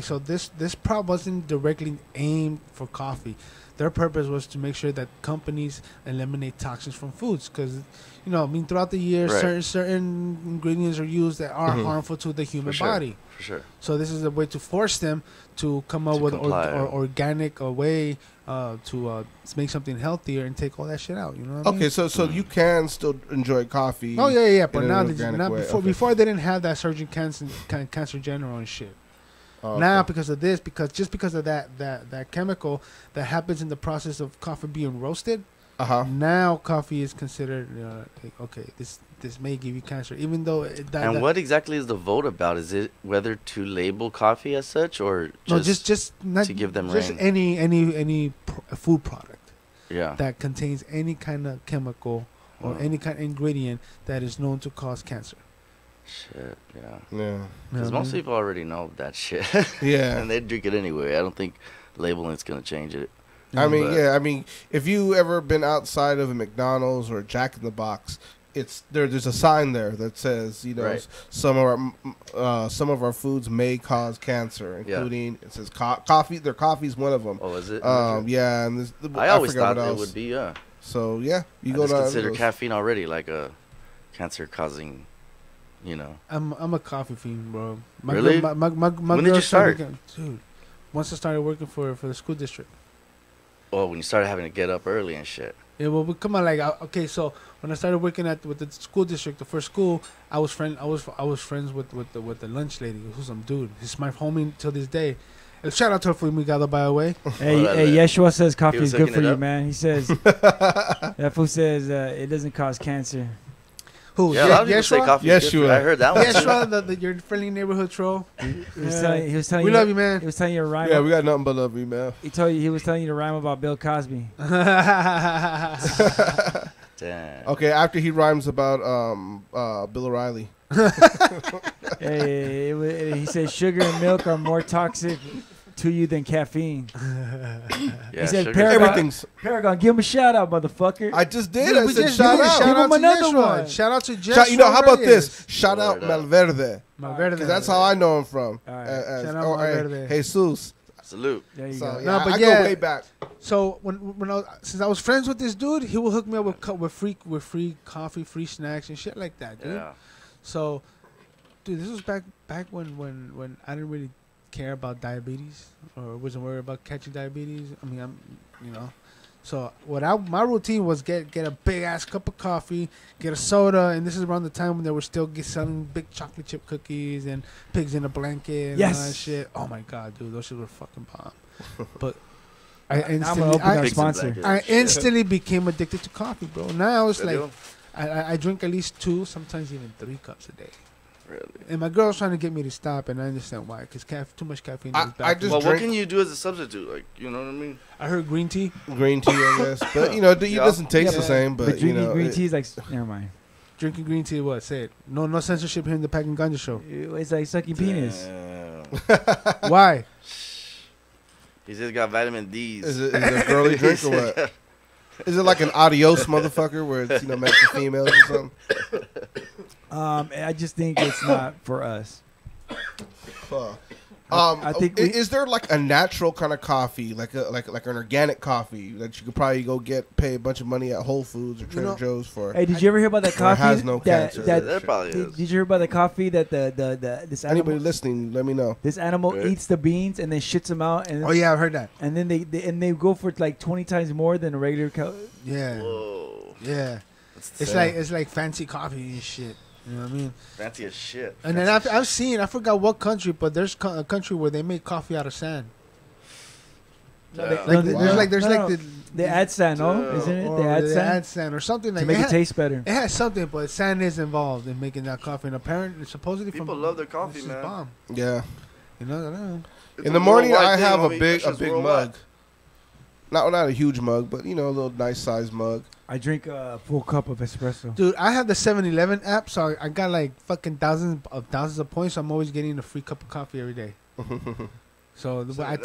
Speaker 3: so this prop wasn't directly aimed for coffee. Their purpose was to make sure that companies eliminate toxins from foods, because throughout the years,
Speaker 2: Right.
Speaker 3: certain ingredients are used that are harmful to the human body.
Speaker 2: For sure.
Speaker 3: So this is a way to force them to come up
Speaker 2: To
Speaker 3: with
Speaker 2: comply.
Speaker 3: organic way to make something healthier and take all that shit out. You know what I mean?
Speaker 1: Okay, so you can still enjoy coffee.
Speaker 3: Oh yeah. But
Speaker 1: in
Speaker 3: now,
Speaker 1: an organic way. Okay.
Speaker 3: before they didn't have that surging cancer general and shit.
Speaker 1: Oh,
Speaker 3: Now
Speaker 1: okay.
Speaker 3: because of this, because of that chemical that happens in the process of coffee being roasted, now coffee is considered okay. This may give you cancer, even though
Speaker 2: What exactly is the vote about? Is it whether to label coffee as such or
Speaker 3: just not
Speaker 2: to give them
Speaker 3: just
Speaker 2: reign?
Speaker 3: any food product
Speaker 2: Yeah.
Speaker 3: that contains any kind of chemical or any kind of ingredient that is known to cause cancer.
Speaker 2: Shit. Yeah.
Speaker 1: Yeah.
Speaker 3: You know
Speaker 2: Because
Speaker 3: what I
Speaker 2: most
Speaker 3: mean?
Speaker 2: people already know that shit.
Speaker 1: Yeah.
Speaker 2: And they drink it anyway. I don't think labeling's gonna change it.
Speaker 1: I mean,
Speaker 2: But-
Speaker 1: yeah. I mean, if you ever been outside of a McDonald's or a Jack in the Box, there's a sign there that says,
Speaker 2: Right.
Speaker 1: some of our foods may cause cancer, including it says coffee. Their coffee's one of them.
Speaker 2: Oh, is it?
Speaker 1: Yeah, and
Speaker 2: I always
Speaker 1: forgot
Speaker 2: thought
Speaker 1: what
Speaker 2: it
Speaker 1: else.
Speaker 2: would be. Yeah.
Speaker 1: So yeah, you
Speaker 2: I
Speaker 1: go
Speaker 2: just
Speaker 1: to
Speaker 2: consider
Speaker 1: those-
Speaker 2: caffeine already like a cancer-causing.
Speaker 3: I'm a coffee fiend, bro. My
Speaker 2: Really?
Speaker 3: Girl, my
Speaker 2: When did
Speaker 3: girl
Speaker 2: you start?
Speaker 3: started dude, once I started working for the school district.
Speaker 2: Oh, when you started having to get up early and shit.
Speaker 3: Yeah, well, we come on, okay. So when I started working with the school district, the first school, I was friends with the lunch lady, who's some dude. He's my homie till this day. And shout out to her for Migado, by the way.
Speaker 7: Hey, Yeshua says coffee
Speaker 2: was
Speaker 7: is good
Speaker 2: hooking
Speaker 7: for
Speaker 2: it
Speaker 7: you,
Speaker 2: up?
Speaker 7: man. He says that fool says it doesn't cause cancer.
Speaker 3: Who?
Speaker 2: Yeah, a lot of people say
Speaker 3: Yeshua?
Speaker 2: coffee. is good for-
Speaker 1: Yeshua.
Speaker 2: I heard that one.
Speaker 3: Yeshua, your friendly neighborhood troll.
Speaker 7: He was telling
Speaker 3: We
Speaker 7: you,
Speaker 3: love you, man.
Speaker 7: He was telling you a rhyme.
Speaker 1: Yeah, we got nothing but love, you man.
Speaker 7: He was telling you to rhyme about Bill Cosby.
Speaker 2: Damn.
Speaker 1: Okay, after he rhymes about Bill O'Reilly.
Speaker 7: He said sugar and milk are more toxic to you than caffeine.
Speaker 2: Yeah,
Speaker 7: He said
Speaker 2: sugar-
Speaker 1: Everything's.
Speaker 7: Paragon, give him a shout out, motherfucker.
Speaker 1: I just did.
Speaker 3: Yeah,
Speaker 1: I
Speaker 3: we
Speaker 1: said
Speaker 3: just
Speaker 1: shout
Speaker 3: did.
Speaker 1: out.
Speaker 3: Shout out
Speaker 7: Give
Speaker 3: to
Speaker 7: him another
Speaker 3: Yeshua.
Speaker 7: one.
Speaker 3: Shout out to Jeshua.
Speaker 1: How about
Speaker 3: Reyes.
Speaker 1: this? Shout out
Speaker 2: Word up.
Speaker 1: Malverde.
Speaker 3: Malverde.
Speaker 1: Because that's how I know him from.
Speaker 7: All right.
Speaker 3: Shout out
Speaker 1: or,
Speaker 3: Malverde.
Speaker 1: Jesus.
Speaker 2: Salute.
Speaker 7: There you
Speaker 1: So
Speaker 7: go.
Speaker 1: yeah,
Speaker 3: No, but
Speaker 1: I
Speaker 3: yeah.
Speaker 1: go way back.
Speaker 3: So since I was friends with this dude, he would hook me up with free coffee, free snacks, and shit like that, dude.
Speaker 2: Yeah.
Speaker 3: So, dude, this was back when I didn't really care about diabetes or wasn't worried about catching diabetes. I mean, So my routine was get a big ass cup of coffee, get a soda, and this is around the time when they were still selling big chocolate chip cookies and pigs in a blanket and all that shit. Oh my god, dude, those shit were fucking bomb. But I instantly became addicted to coffee, bro. Now it's like I drink at least 2, sometimes even 3 cups a day.
Speaker 2: Really?
Speaker 3: And my girl's trying to get me to stop, and I understand why. Because too much caffeine is bad.
Speaker 2: Well, what can you do as a substitute? Like, you know what I mean?
Speaker 3: I heard green tea.
Speaker 1: Green tea, I guess. But, it doesn't taste the same. But
Speaker 7: drinking green tea is like, never mind.
Speaker 3: Drinking green tea, what? Say it. No censorship here in the Pack and Ganja show.
Speaker 7: It's like sucking penis.
Speaker 3: Why?
Speaker 2: He's just got vitamin D's.
Speaker 1: Is it a girly drink or what? Is it like an adios motherfucker where it's, meant for females or something?
Speaker 7: I just think it's not for us.
Speaker 1: Fuck.
Speaker 7: I think
Speaker 1: is there like a natural kind of coffee, like an organic coffee that you could probably go pay a bunch of money at Whole Foods or Trader Joe's for?
Speaker 7: Hey, did you ever hear about that coffee?
Speaker 1: Has no cancer.
Speaker 2: That probably is.
Speaker 7: Did you hear about the coffee that this animal?
Speaker 1: Anybody listening, let me know.
Speaker 7: This animal eats the beans and then shits them out. And
Speaker 3: oh yeah, I've heard that.
Speaker 7: And then they go for like 20 times more than a regular cow.
Speaker 3: Yeah.
Speaker 2: Whoa.
Speaker 3: Yeah. It's like fancy coffee and shit. You know what I mean?
Speaker 2: Fancy as shit.
Speaker 3: And then I've seen, I forgot what country, but there's a country where they make coffee out of sand.
Speaker 7: They add sand, no? Isn't it? They add sand
Speaker 3: or something like
Speaker 7: to make it taste better.
Speaker 3: It has something, but sand is involved in making that coffee. And apparently, supposedly,
Speaker 2: people love their coffee, man.
Speaker 3: Bomb.
Speaker 1: Yeah.
Speaker 3: I don't know.
Speaker 1: In the morning, I have a big mug. Not a huge mug, but a little nice sized mug.
Speaker 7: I drink a full cup of espresso.
Speaker 3: Dude, I have the 7-Eleven app, so I got like fucking thousands of points. So I'm always getting a free cup of coffee every day. So I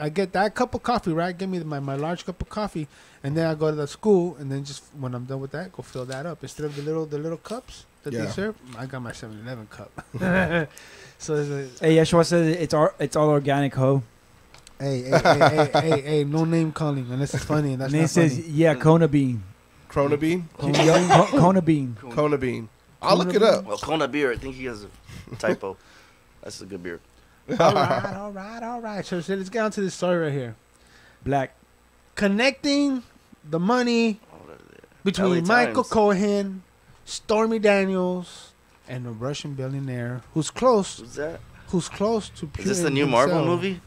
Speaker 3: get that cup of coffee, right? Give me my large cup of coffee, and then I go to the school, and then just when I'm done with that, go fill that up instead of the little cups that they serve. I got my 7-Eleven cup. So
Speaker 7: hey, Yeshua said it's all organic, ho.
Speaker 3: Hey, no name calling unless it's funny. And that's
Speaker 7: and
Speaker 3: not
Speaker 7: says,
Speaker 3: funny.
Speaker 7: yeah, Kona bean.
Speaker 1: Kona bean?
Speaker 7: Kona bean.
Speaker 1: Kona bean. I'll look it up.
Speaker 2: Well, Kona beer, I think he has a typo. That's a good beer.
Speaker 3: All right. So let's get on to this story right here.
Speaker 7: Black.
Speaker 3: Connecting the money between Michael Cohen, Stormy Daniels, and a Russian billionaire who's close.
Speaker 2: Who's that?
Speaker 3: Who's close to Putin.
Speaker 2: Is this the new
Speaker 3: himself.
Speaker 2: Marvel movie?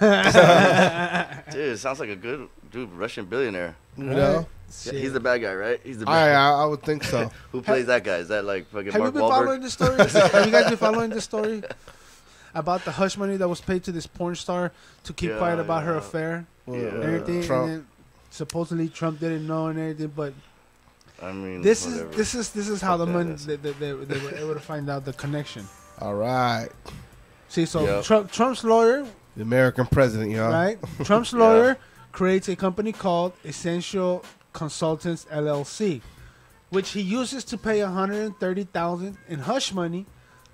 Speaker 2: Dude, it sounds like a good Russian billionaire.
Speaker 1: Yeah,
Speaker 2: he's the bad guy, right? He's the bad
Speaker 1: guy. I would think so.
Speaker 2: Who plays that guy? Is that like fucking
Speaker 3: Have
Speaker 2: Mark
Speaker 3: you been
Speaker 2: Wahlberg?
Speaker 3: following this story? Have you guys been following this story about the hush money that was paid to this porn star to keep quiet about her affair and everything?
Speaker 1: Trump.
Speaker 3: And then supposedly Trump didn't know and everything, but
Speaker 2: I mean,
Speaker 3: this is how the money they were able to find out the connection.
Speaker 1: All right.
Speaker 3: See, so Trump's lawyer.
Speaker 1: The American president,
Speaker 3: right? Trump's lawyer creates a company called Essential Consultants LLC, which he uses to pay $130,000 in hush money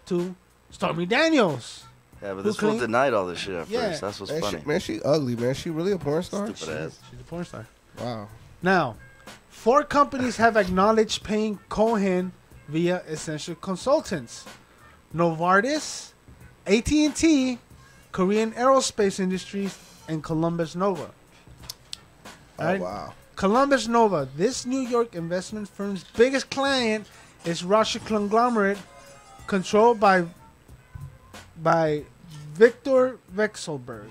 Speaker 3: to Stormy Daniels.
Speaker 2: Yeah, but this fool denied all this shit at first. That's what's funny.
Speaker 1: Man, she ugly, man. She really a porn star?
Speaker 2: Stupid ass.
Speaker 3: She's a porn star.
Speaker 1: Wow.
Speaker 3: Now, 4 companies have acknowledged paying Cohen via Essential Consultants. Novartis, AT&T, Korean Aerospace Industries, and Columbus Nova.
Speaker 1: Oh, wow.
Speaker 3: Columbus Nova, this New York investment firm's biggest client, is Russian conglomerate controlled by Viktor Vekselberg.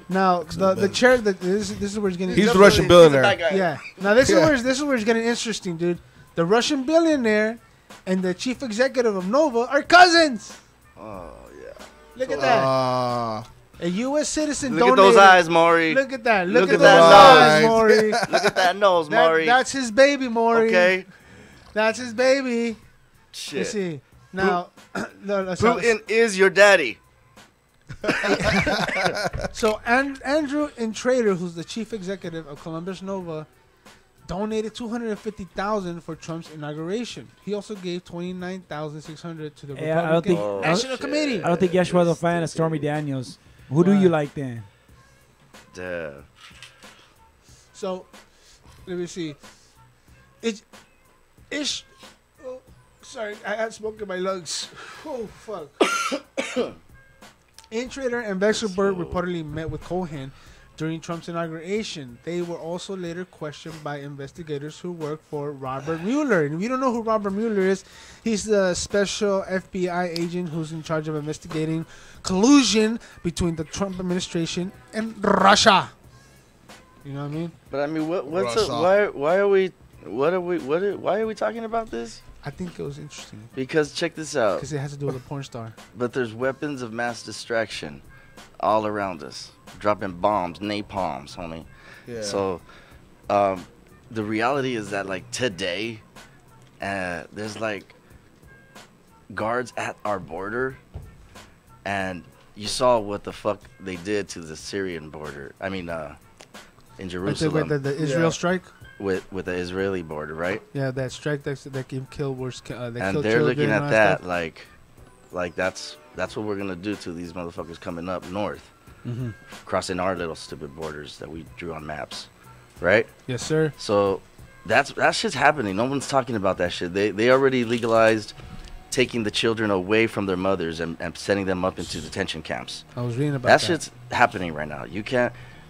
Speaker 3: Now, the chair, this is where it's getting...
Speaker 1: He's the Russian billionaire.
Speaker 3: Yeah. Now, this is where it's getting interesting, dude. The Russian billionaire and the chief executive of Nova are cousins.
Speaker 2: Oh, yeah.
Speaker 3: Look at that. A U.S. citizen
Speaker 2: donated. Look at those eyes, Maury.
Speaker 3: Look at that.
Speaker 2: Look at
Speaker 3: those eyes, Maury.
Speaker 2: Look at that nose, Maury.
Speaker 3: That's his baby, Maury.
Speaker 2: Okay.
Speaker 3: That's his baby.
Speaker 2: Shit.
Speaker 3: You see. Now,
Speaker 2: Putin is your daddy.
Speaker 3: So Andrew Intrater, who's the chief executive of Columbus Nova, donated $250,000 for Trump's inauguration. He also gave $29,600 to the Republican National Committee.
Speaker 7: I don't think Yeshua's a fan of Stormy Daniels. Who do you like then?
Speaker 2: Damn.
Speaker 3: So, let me see. Sorry, I had smoke in my lungs. Oh, fuck. Intrater and Vekselberg reportedly met with Cohen during Trump's inauguration. They were also later questioned by investigators who work for Robert Mueller. And if you don't know who Robert Mueller is, he's the special FBI agent who's in charge of investigating collusion between the Trump administration and Russia. You know what I mean?
Speaker 2: But I mean, what's
Speaker 6: Russia.
Speaker 2: why are we why are we talking about this?
Speaker 3: I think it was interesting
Speaker 2: Because check this out.
Speaker 3: because it has to do with a porn star.
Speaker 2: But there's weapons of mass distraction all around us, dropping bombs, napalms, homie.
Speaker 1: Yeah.
Speaker 2: So, the reality is that like today, there's like guards at our border, and you saw what the fuck they did to the Syrian border. I mean, in Jerusalem
Speaker 3: With the Israel strike?
Speaker 2: with the Israeli border, right?
Speaker 3: Yeah, that strike that can kill worse.
Speaker 2: And they're looking at that like that's what we're gonna do to these motherfuckers coming up north, crossing our little stupid borders that we drew on maps, right?
Speaker 3: Yes, sir.
Speaker 2: So that shit's happening. No one's talking about that shit. They already legalized taking the children away from their mothers and sending them up into detention camps.
Speaker 3: I was reading about
Speaker 2: That
Speaker 3: that.
Speaker 2: shit's happening right now.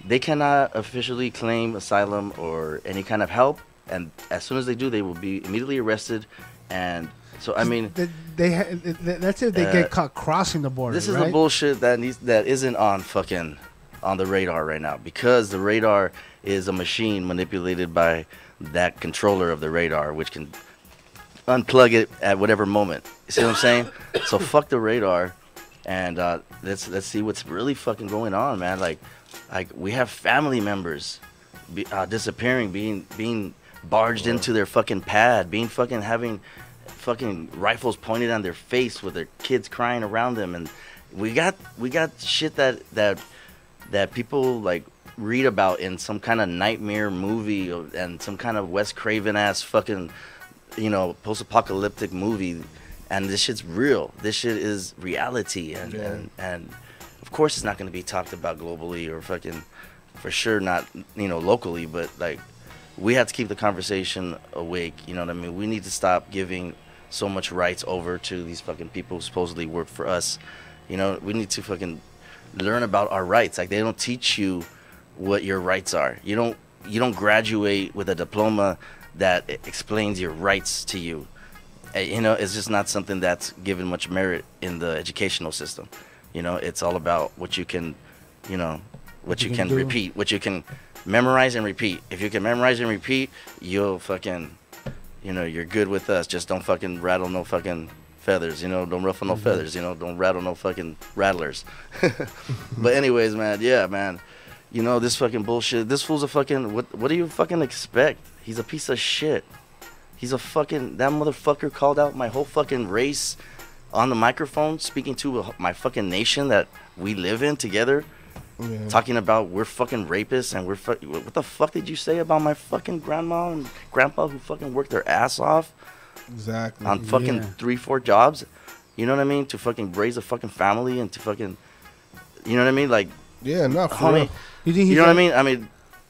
Speaker 2: They cannot officially claim asylum or any kind of help, and as soon as they do, they will be immediately arrested. And so, I mean,
Speaker 3: That's if they get caught crossing the border.
Speaker 2: this is
Speaker 3: right?
Speaker 2: the bullshit that isn't on the radar right now, because the radar is a machine manipulated by that controller of the radar, which can unplug it at whatever moment. You see what I'm saying? So fuck the radar, and let's see what's really fucking going on, man. Like we have family members disappearing, being barged into their fucking pad, having fucking rifles pointed on their face with their kids crying around them, and we got shit that people like read about in some kind of nightmare movie and some kind of Wes Craven ass fucking post-apocalyptic movie, and this shit's real. This shit is reality, and of course it's not going to be talked about globally or fucking for sure not locally, but like we have to keep the conversation awake. You know what I mean? We need to stop giving so much rights over to these fucking people who supposedly work for us. We need to fucking learn about our rights. Like, they don't teach you what your rights are. You don't graduate with a diploma that explains your rights to you. It's just not something that's given much merit in the educational system. It's all about what you can, what you can repeat, what you can memorize and repeat. If you can memorize and repeat, you'll fucking, you're good with us. Just don't fucking rattle no fucking feathers, don't ruffle no feathers, don't rattle no fucking rattlers. But anyways, man, yeah, man, this fucking bullshit, this fool's a fucking, what do you fucking expect? He's a piece of shit. That motherfucker called out my whole fucking race on the microphone, speaking to my fucking nation that we live in together, talking about we're fucking rapists and what the fuck did you say about my fucking grandma and grandpa who fucking worked their ass off?
Speaker 1: Exactly.
Speaker 2: On fucking 3-4 jobs, you know what I mean? To fucking raise a fucking family and to fucking, you know what I mean? Like,
Speaker 1: yeah, no, for
Speaker 2: homie,
Speaker 1: real.
Speaker 2: you know what I mean? I mean,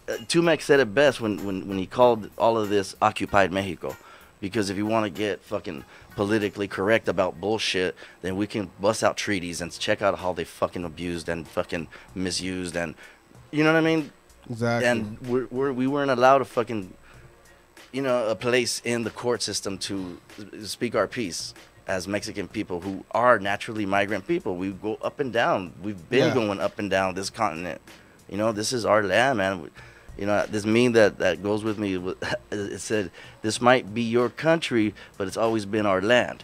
Speaker 2: Tumex said it best when he called all of this occupied Mexico, because if you want to get fucking politically correct about bullshit, then we can bust out treaties and check out how they fucking abused and fucking misused, and you know what I mean?
Speaker 1: Exactly.
Speaker 2: And we weren't allowed to fucking, a place in the court system to speak our piece as Mexican people who are naturally migrant people. We go up and down. We've been going up and down this continent. This is our land, man. This meme that goes with me, it said, this might be your country, but it's always been our land.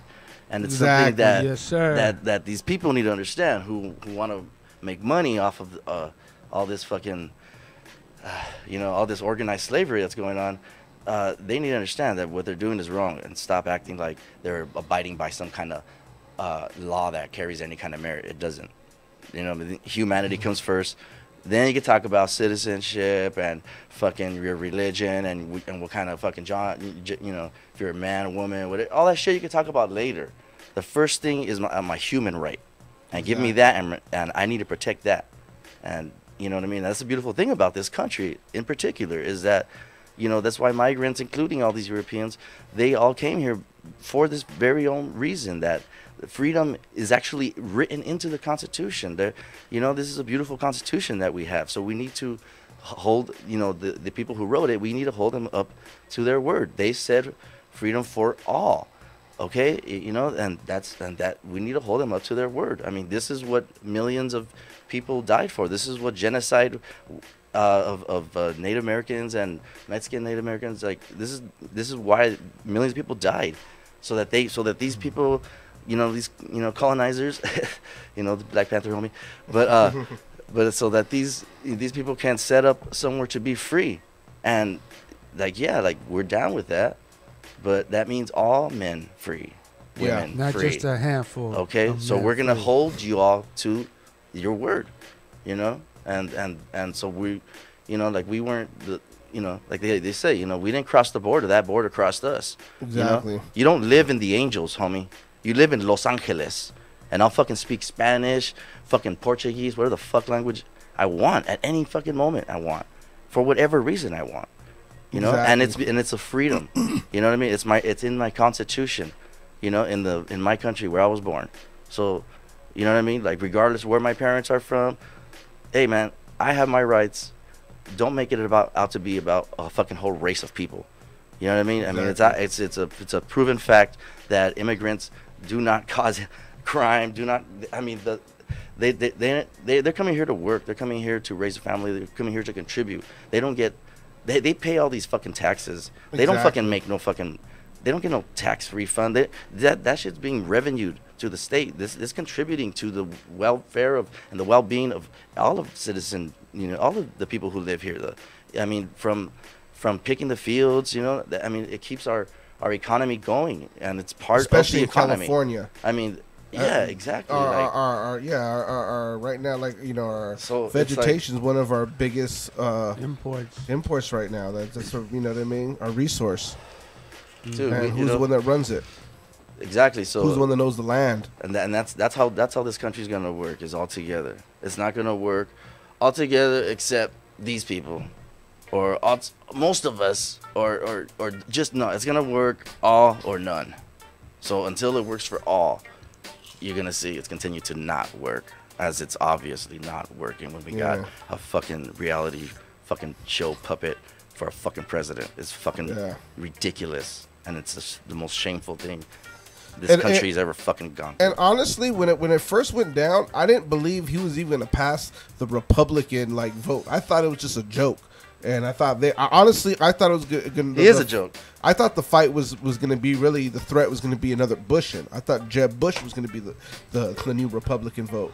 Speaker 2: And it's something that,
Speaker 3: yes, sir.
Speaker 2: that these people need to understand who want to make money off of all this fucking, all this organized slavery that's going on. They need to understand that what they're doing is wrong and stop acting like they're abiding by some kind of law that carries any kind of merit. It doesn't. Humanity comes first. Then you can talk about citizenship and fucking your religion and what kind of fucking if you're a man, a woman, whatever, all that shit you can talk about later. The first thing is my human right, and give me that, and I need to protect that. And you know what I mean? That's the beautiful thing about this country in particular, is that That's why migrants, including all these Europeans, they all came here for this very own reason, that freedom is actually written into the Constitution. This is a beautiful Constitution that we have. So we need to hold, the people who wrote it, we need to hold them up to their word. They said freedom for all. Okay, and that we need to hold them up to their word. I mean, this is what millions of people died for. This is what genocide of Native Americans and Mexican Native Americans, like this is why millions of people died, so that these people, these colonizers, the Black Panther homie, but so that these people can set up somewhere to be free, and we're down with that. But that means all men free, women
Speaker 3: not
Speaker 2: free.
Speaker 3: just a handful.
Speaker 2: Okay, so we're gonna hold you all to your word, and so we, we weren't like they say, we didn't cross the border. That border crossed us.
Speaker 1: Exactly.
Speaker 2: You don't live in the angels, homie. You live in Los Angeles, and I'll fucking speak Spanish, fucking Portuguese, whatever the fuck language I want at any fucking moment I want, for whatever reason I want.
Speaker 1: Exactly.
Speaker 2: And it's a freedom. You know what I mean? It's in my Constitution, in my country where I was born. So, you know what I mean? Like, regardless of where my parents are from, hey man, I have my rights. Don't make it out to be about a fucking whole race of people. You know what I mean? Exactly. I mean, it's a proven fact that immigrants do not cause crime. They're coming here to work. They're coming here to raise a family. They're coming here to contribute. They don't get. They pay all these fucking taxes. Exactly. They don't fucking make no fucking. They don't get no tax refund. That shit's being revenued to the state. This contributing to the welfare and the well-being of all of citizens. All of the people who live here. From picking the fields. It keeps our economy going, and it's part
Speaker 1: especially
Speaker 2: of the economy.
Speaker 1: In California.
Speaker 2: Yeah, exactly.
Speaker 1: Our right now, our vegetation is one of our biggest imports right now. That's you know what I mean. Our resource.
Speaker 2: Dude,
Speaker 1: and who's the one that runs it?
Speaker 2: Exactly. So
Speaker 1: who's the one that knows the land?
Speaker 2: And that's how this country's gonna work, is all together. It's not gonna work all together except these people, or most of us, or just no. It's gonna work all or none. So until it works for all, you're gonna see it's continue to not work, as it's obviously not working when we got a fucking reality fucking show puppet for a fucking president. It's fucking ridiculous, and it's just the most shameful thing this country's ever fucking gone through.
Speaker 1: And honestly, when it first went down, I didn't believe he was even gonna pass the Republican vote. I thought it was just a joke. And I thought I thought it was going to.
Speaker 2: It is a joke.
Speaker 1: I thought the fight was going to be the threat was going to be another Bush in. I thought Jeb Bush was going to be the new Republican vote.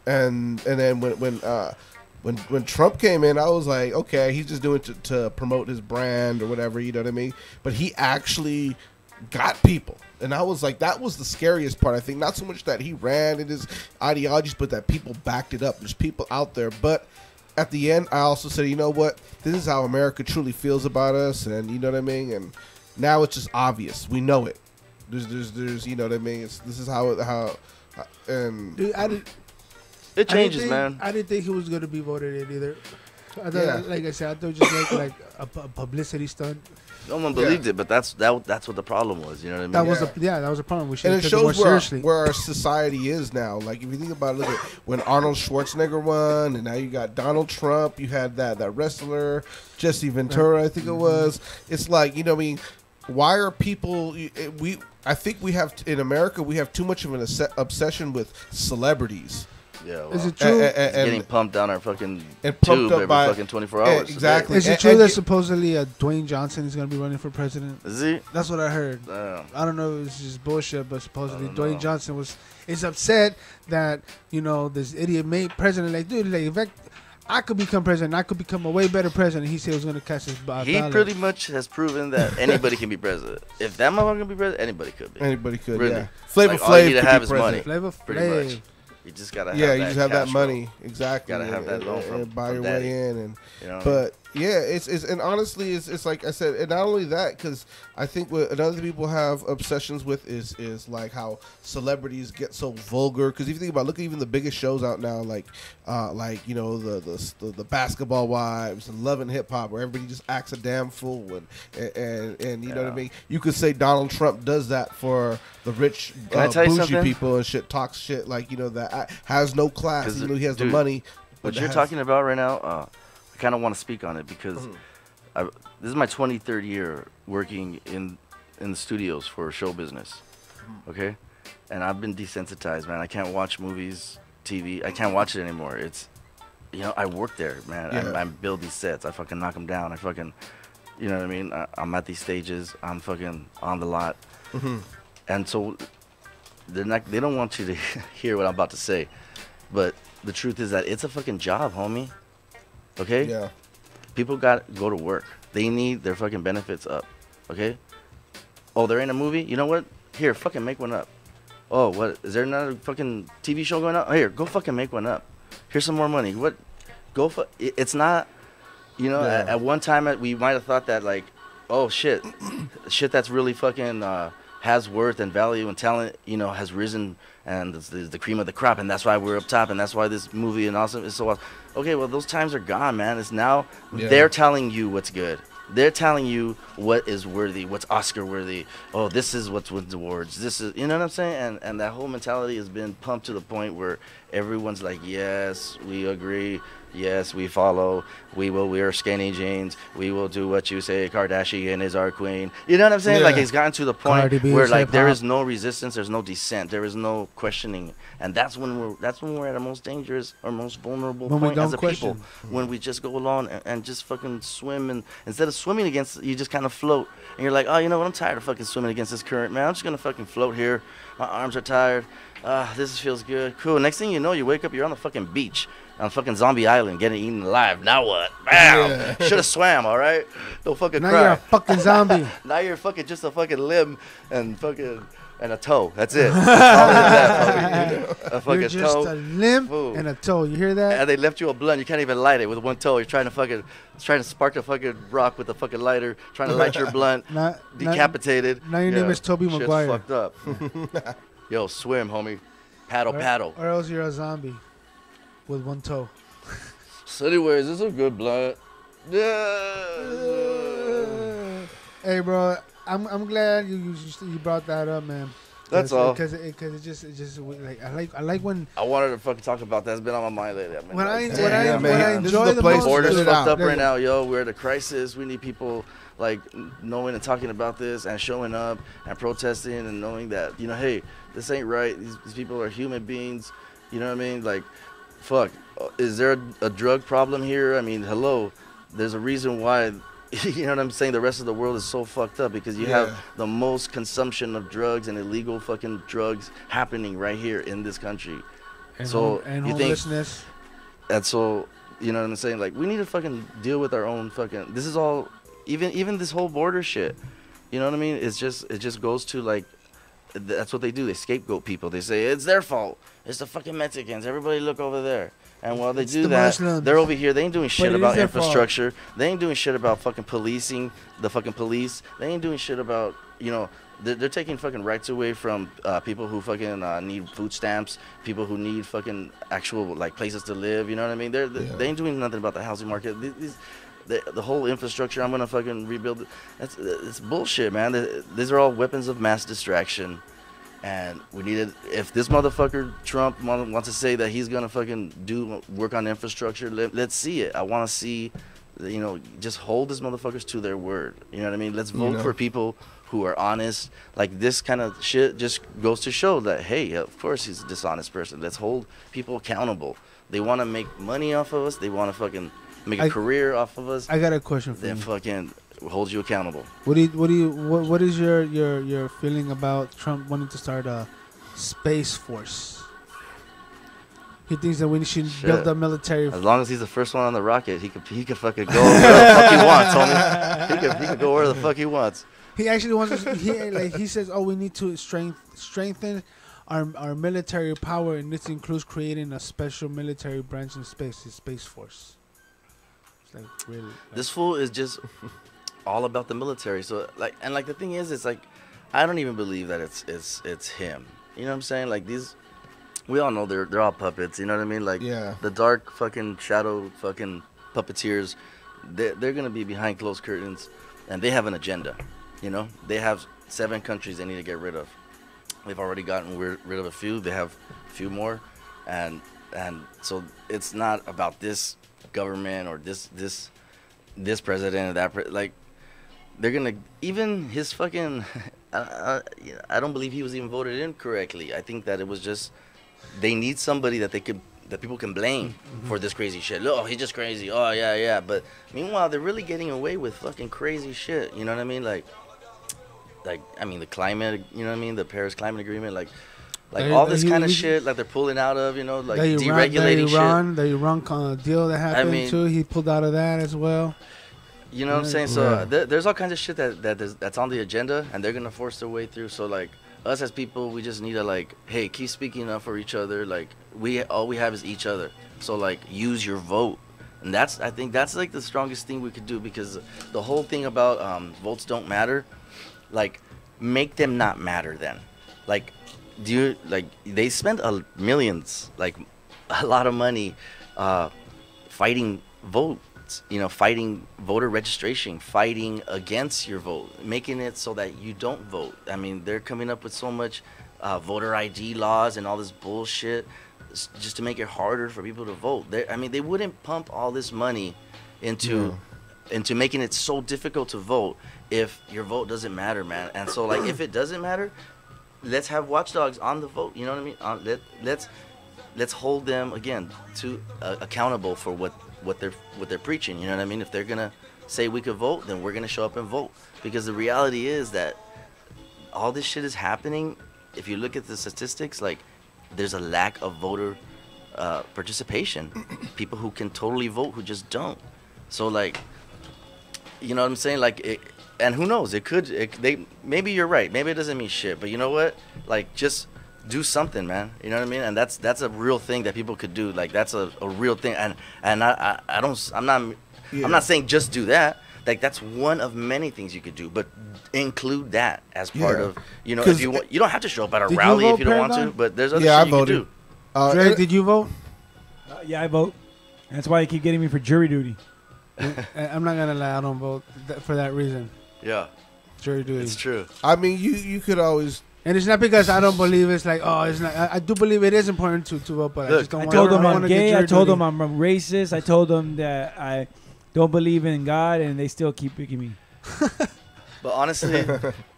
Speaker 1: And then when Trump came in, I was like, okay, he's just doing it to promote his brand or whatever, you know what I mean? But he actually got people. And I was like, that was the scariest part, I think. Not so much that he ran in his ideologies, but that people backed it up. There's people out there, but at the end, I also said, you know what? This is how America truly feels about us, and you know what I mean. And now it's just obvious. We know it. There's you know what I mean. This is how and
Speaker 3: dude,
Speaker 2: it changes, man.
Speaker 3: I didn't think he was gonna be voted in either. I thought, like I said, I thought it was just like a publicity stunt.
Speaker 2: No one believed it, but that's what the problem was. You know what I mean?
Speaker 3: That was a problem. We should
Speaker 1: have
Speaker 3: taken it more seriously.
Speaker 1: Where our society is now. Like if you think about it, look at when Arnold Schwarzenegger won, and now you got Donald Trump. You had that wrestler Jesse Ventura, I think it was. It's like, you know what I mean. Why are people? I think we have in America we have too much of an obsession with celebrities.
Speaker 2: Yeah, well,
Speaker 3: is it true?
Speaker 2: And getting pumped down our fucking tube every fucking 24 hours.
Speaker 1: Exactly.
Speaker 3: Is it true that supposedly Dwayne Johnson is going to be running for president?
Speaker 2: Is he?
Speaker 3: That's what I heard. I don't know if it's just bullshit, but supposedly Dwayne Johnson is upset that, this idiot made president. Like, dude, in fact, I could become president. I could become a way better president. He said he was going to cast his ballot.
Speaker 2: He pretty much has proven that anybody can be president. If that motherfucker can be president, anybody could be.
Speaker 1: Anybody could,
Speaker 2: really.
Speaker 1: Yeah. Flavor Flav
Speaker 2: all you need to
Speaker 1: could
Speaker 2: have
Speaker 1: be
Speaker 2: is
Speaker 1: president.
Speaker 2: money.
Speaker 3: Flavor
Speaker 2: pretty much. You just gotta have that.
Speaker 1: You just have that money. Exactly.
Speaker 2: Gotta have that loan from
Speaker 1: buy your
Speaker 2: daddy.
Speaker 1: way in, and
Speaker 2: you know
Speaker 1: but Yeah, it's and honestly, it's like I said, and not only that, because I think what another people have obsessions with is like how celebrities get so vulgar. Because if you think about, look at even the biggest shows out now, like you know the Basketball Wives and Love and Hip Hop, where everybody just acts a damn fool, and you know what I mean. You could say Donald Trump does that for the rich
Speaker 2: Can I tell you
Speaker 1: bougie
Speaker 2: something?
Speaker 1: people and shit, talks shit like that has no class, even though he has the
Speaker 2: dude,
Speaker 1: money.
Speaker 2: What
Speaker 1: but
Speaker 2: you're
Speaker 1: has-
Speaker 2: talking about right now, I kind of want to speak on it because this is my 23rd year working in the studios for show business, okay? And I've been desensitized, man. I can't watch movies, TV. I can't watch it anymore. It's, I work there, man.
Speaker 1: Yeah.
Speaker 2: I build these sets. I fucking knock them down. I fucking, you know what I mean? I'm at these stages. I'm fucking on the lot. And so they don't want you to hear what I'm about to say. But the truth is that it's a fucking job, homie. Okay?
Speaker 1: Yeah.
Speaker 2: People got to go to work. They need their fucking benefits up. Okay? Oh, they're in a movie? You know what? Here, fucking make one up. Oh, what? Is there another fucking TV show going on? Here, go fucking make one up. Here's some more money. What? It's not, at one time we might have thought that, like, oh, shit that's really fucking has worth and value and talent, has risen and is the cream of the crop, and that's why we're up top, and that's why this movie and awesome is so awesome. Okay, well, those times are gone, man. It's now they're telling you what's good. They're telling you what is worthy, what's Oscar worthy. Oh, this is what's wins awards. This is, you know what I'm saying? And that whole mentality has been pumped to the point where everyone's like, yes, we agree. Yes, we follow. We will wear skinny jeans. We will do what you say. Kardashian is our queen. You know what I'm saying?
Speaker 1: Yeah.
Speaker 2: Like, it's gotten to the point
Speaker 3: Cardi B
Speaker 2: where,
Speaker 3: is
Speaker 2: like, there
Speaker 3: hip-hop.
Speaker 2: is no resistance. There's no dissent. There is no questioning. And that's when we're at our most dangerous or most vulnerable
Speaker 3: When we
Speaker 2: point
Speaker 3: don't
Speaker 2: as a
Speaker 3: question.
Speaker 2: people. When we just go along and just fucking swim, and instead of swimming against, you just kind of float. And you're like, oh, you know what? I'm tired of fucking swimming against this current, man. I'm just gonna fucking float here. My arms are tired. This feels good. Cool. Next thing you know, you wake up, you're on the fucking beach, on fucking Zombie Island, getting eaten alive. Now what? Bam! Should have swam, all right? Don't fucking
Speaker 3: Now
Speaker 2: cry.
Speaker 3: you're a fucking zombie.
Speaker 2: Now you're fucking just a fucking limb and a toe. That's it. That's all it is that, homie. A fucking
Speaker 3: You're just
Speaker 2: toe.
Speaker 3: a limb
Speaker 2: Fool.
Speaker 3: and a toe. You hear that?
Speaker 2: And they left you a blunt. You can't even light it with one toe. You're trying to spark a fucking rock with a fucking lighter, trying to light your blunt,
Speaker 3: Not-
Speaker 2: decapitated.
Speaker 3: now your name is Toby
Speaker 2: Shit's
Speaker 3: Maguire.
Speaker 2: fucked up. Yo, swim, homie. Paddle.
Speaker 3: Or else you're a zombie with one toe.
Speaker 2: So anyways, this is a good blunt. Yeah.
Speaker 3: Hey, bro, I'm glad you brought that up, man.
Speaker 2: That's all.
Speaker 3: Because it just like I like when
Speaker 2: I wanted to fucking talk about that. It's been on my mind lately.
Speaker 3: when I
Speaker 1: man. This is
Speaker 3: enjoy
Speaker 1: the
Speaker 3: the
Speaker 1: place
Speaker 3: most.
Speaker 1: to
Speaker 2: Borders
Speaker 1: Put it
Speaker 2: fucked
Speaker 1: out.
Speaker 2: up right now, yo. We're at a crisis. We need people like knowing and talking about this and showing up and protesting and knowing that, hey, this ain't right. These people are human beings. You know what I mean? Like, fuck. Is there a drug problem here? I mean, hello. There's a reason why. You know what I'm saying? The rest of the world is so fucked up because you have the most consumption of drugs and illegal fucking drugs happening right here in this country.
Speaker 3: And
Speaker 2: So,
Speaker 3: and
Speaker 2: you think-
Speaker 3: homelessness.
Speaker 2: And so, you know what I'm saying? Like, we need to fucking deal with our own fucking. This is all, even this whole border shit. You know what I mean? It just goes to like, that's what they do. They scapegoat people. They say it's their fault. It's the fucking Mexicans. Everybody look over there. And while they
Speaker 3: It's
Speaker 2: do
Speaker 3: the
Speaker 2: that,
Speaker 3: Muslims.
Speaker 2: they're over here. They ain't doing shit
Speaker 3: it is
Speaker 2: about
Speaker 3: their fault.
Speaker 2: infrastructure. They ain't doing shit about fucking policing the fucking police. They ain't doing shit about, they're taking fucking rights away from people who fucking need food stamps, people who need fucking actual like places to live. You know what I mean? They ain't doing nothing about the housing market. The whole infrastructure, I'm gonna fucking rebuild it. It's bullshit, man. These are all weapons of mass distraction. And we needed, if this motherfucker Trump wants to say that he's gonna fucking work on infrastructure, let's see it. I want to see, just hold these motherfuckers to their word. You know what I mean? Let's vote for people who are honest. Like, this kind of shit just goes to show that, hey, of course he's a dishonest person. Let's hold people accountable. They want to make money off of us. They want to fucking make a career off of us.
Speaker 3: I got a question for
Speaker 2: Then
Speaker 3: you.
Speaker 2: fucking hold you accountable.
Speaker 3: What is your feeling about Trump wanting to start a space force? He thinks that we should build a military.
Speaker 2: As long as he's the first one on the rocket, he could fucking go where the fuck he wants, homie. He could go where the fuck he wants.
Speaker 3: He actually wants to. He says, "Oh, we need to strengthen our military power, and this includes creating a special military branch in space, the Space Force." Like really.
Speaker 2: This fool is just all about the military. So like the thing is, it's like I don't even believe that it's him. You know what I'm saying? Like we all know they're all puppets. You know what I mean? Like the dark fucking shadow fucking puppeteers, they're gonna be behind closed curtains, and they have an agenda. You know, they have 7 countries they need to get rid of. They've already gotten rid of a few. They have a few more, and so it's not about this government or this president or that like they're gonna even his fucking I don't believe he was even voted in correctly. I think that it was just they need somebody that people can blame for this crazy shit. Oh, he's just crazy. Oh yeah. But meanwhile, they're really getting away with fucking crazy shit. You know what I mean? Like I mean the climate. You know what I mean? The Paris Climate Agreement. Like all this kind of shit. Like they're pulling out of. You know, like deregulating shit.
Speaker 3: The Iran deal that happened too. He pulled out of that as well.
Speaker 2: You know what I'm saying? So there's all kinds of shit that's on the agenda, and they're gonna force their way through. So like us as people, we just need to like, hey, keep speaking up for each other. Like all we have is each other. So like use your vote, and I think that's like the strongest thing we could do, because the whole thing about votes don't matter, like make them not matter then. Like they spend millions, like a lot of money, fighting vote. You know, fighting voter registration, fighting against your vote, making it so that you don't vote. I mean, they're coming up with so much voter ID laws and all this bullshit just to make it harder for people to vote. They wouldn't pump all this money into making it so difficult to vote if your vote doesn't matter, man. And so, like, if it doesn't matter, let's have watchdogs on the vote. You know what I mean? Let's hold them again to accountable for what they're preaching. You know what I mean? If they're gonna say we could vote, then we're gonna show up and vote, because the reality is that all this shit is happening. If you look at the statistics, like there's a lack of voter participation. People who can totally vote who just don't. So like, you know what I'm saying? Like and who knows, maybe you're right, maybe it doesn't mean shit, but you know what, like just do something, man. You know what I mean? And that's a real thing that people could do. Like that's a real thing. And I'm not saying just do that. Like that's one of many things you could do, but include that as part of, you know, if you want, you don't have to show up at a rally if you don't want to, but there's other shit you can do.
Speaker 3: Dre, did you vote?
Speaker 7: Yeah, I vote. That's why you keep getting me for jury duty.
Speaker 3: I'm not gonna lie, I don't vote for that reason.
Speaker 2: Yeah,
Speaker 3: jury duty.
Speaker 2: It's true.
Speaker 1: I mean, you could always.
Speaker 3: And it's not because I don't believe it's like, oh, it's not. I do believe it is important to vote, but
Speaker 7: look,
Speaker 3: I just don't want
Speaker 7: to. I told them I'm gay. I told
Speaker 3: duty.
Speaker 7: them I'm racist. I told them that I don't believe in God, and they still keep picking me.
Speaker 2: But honestly,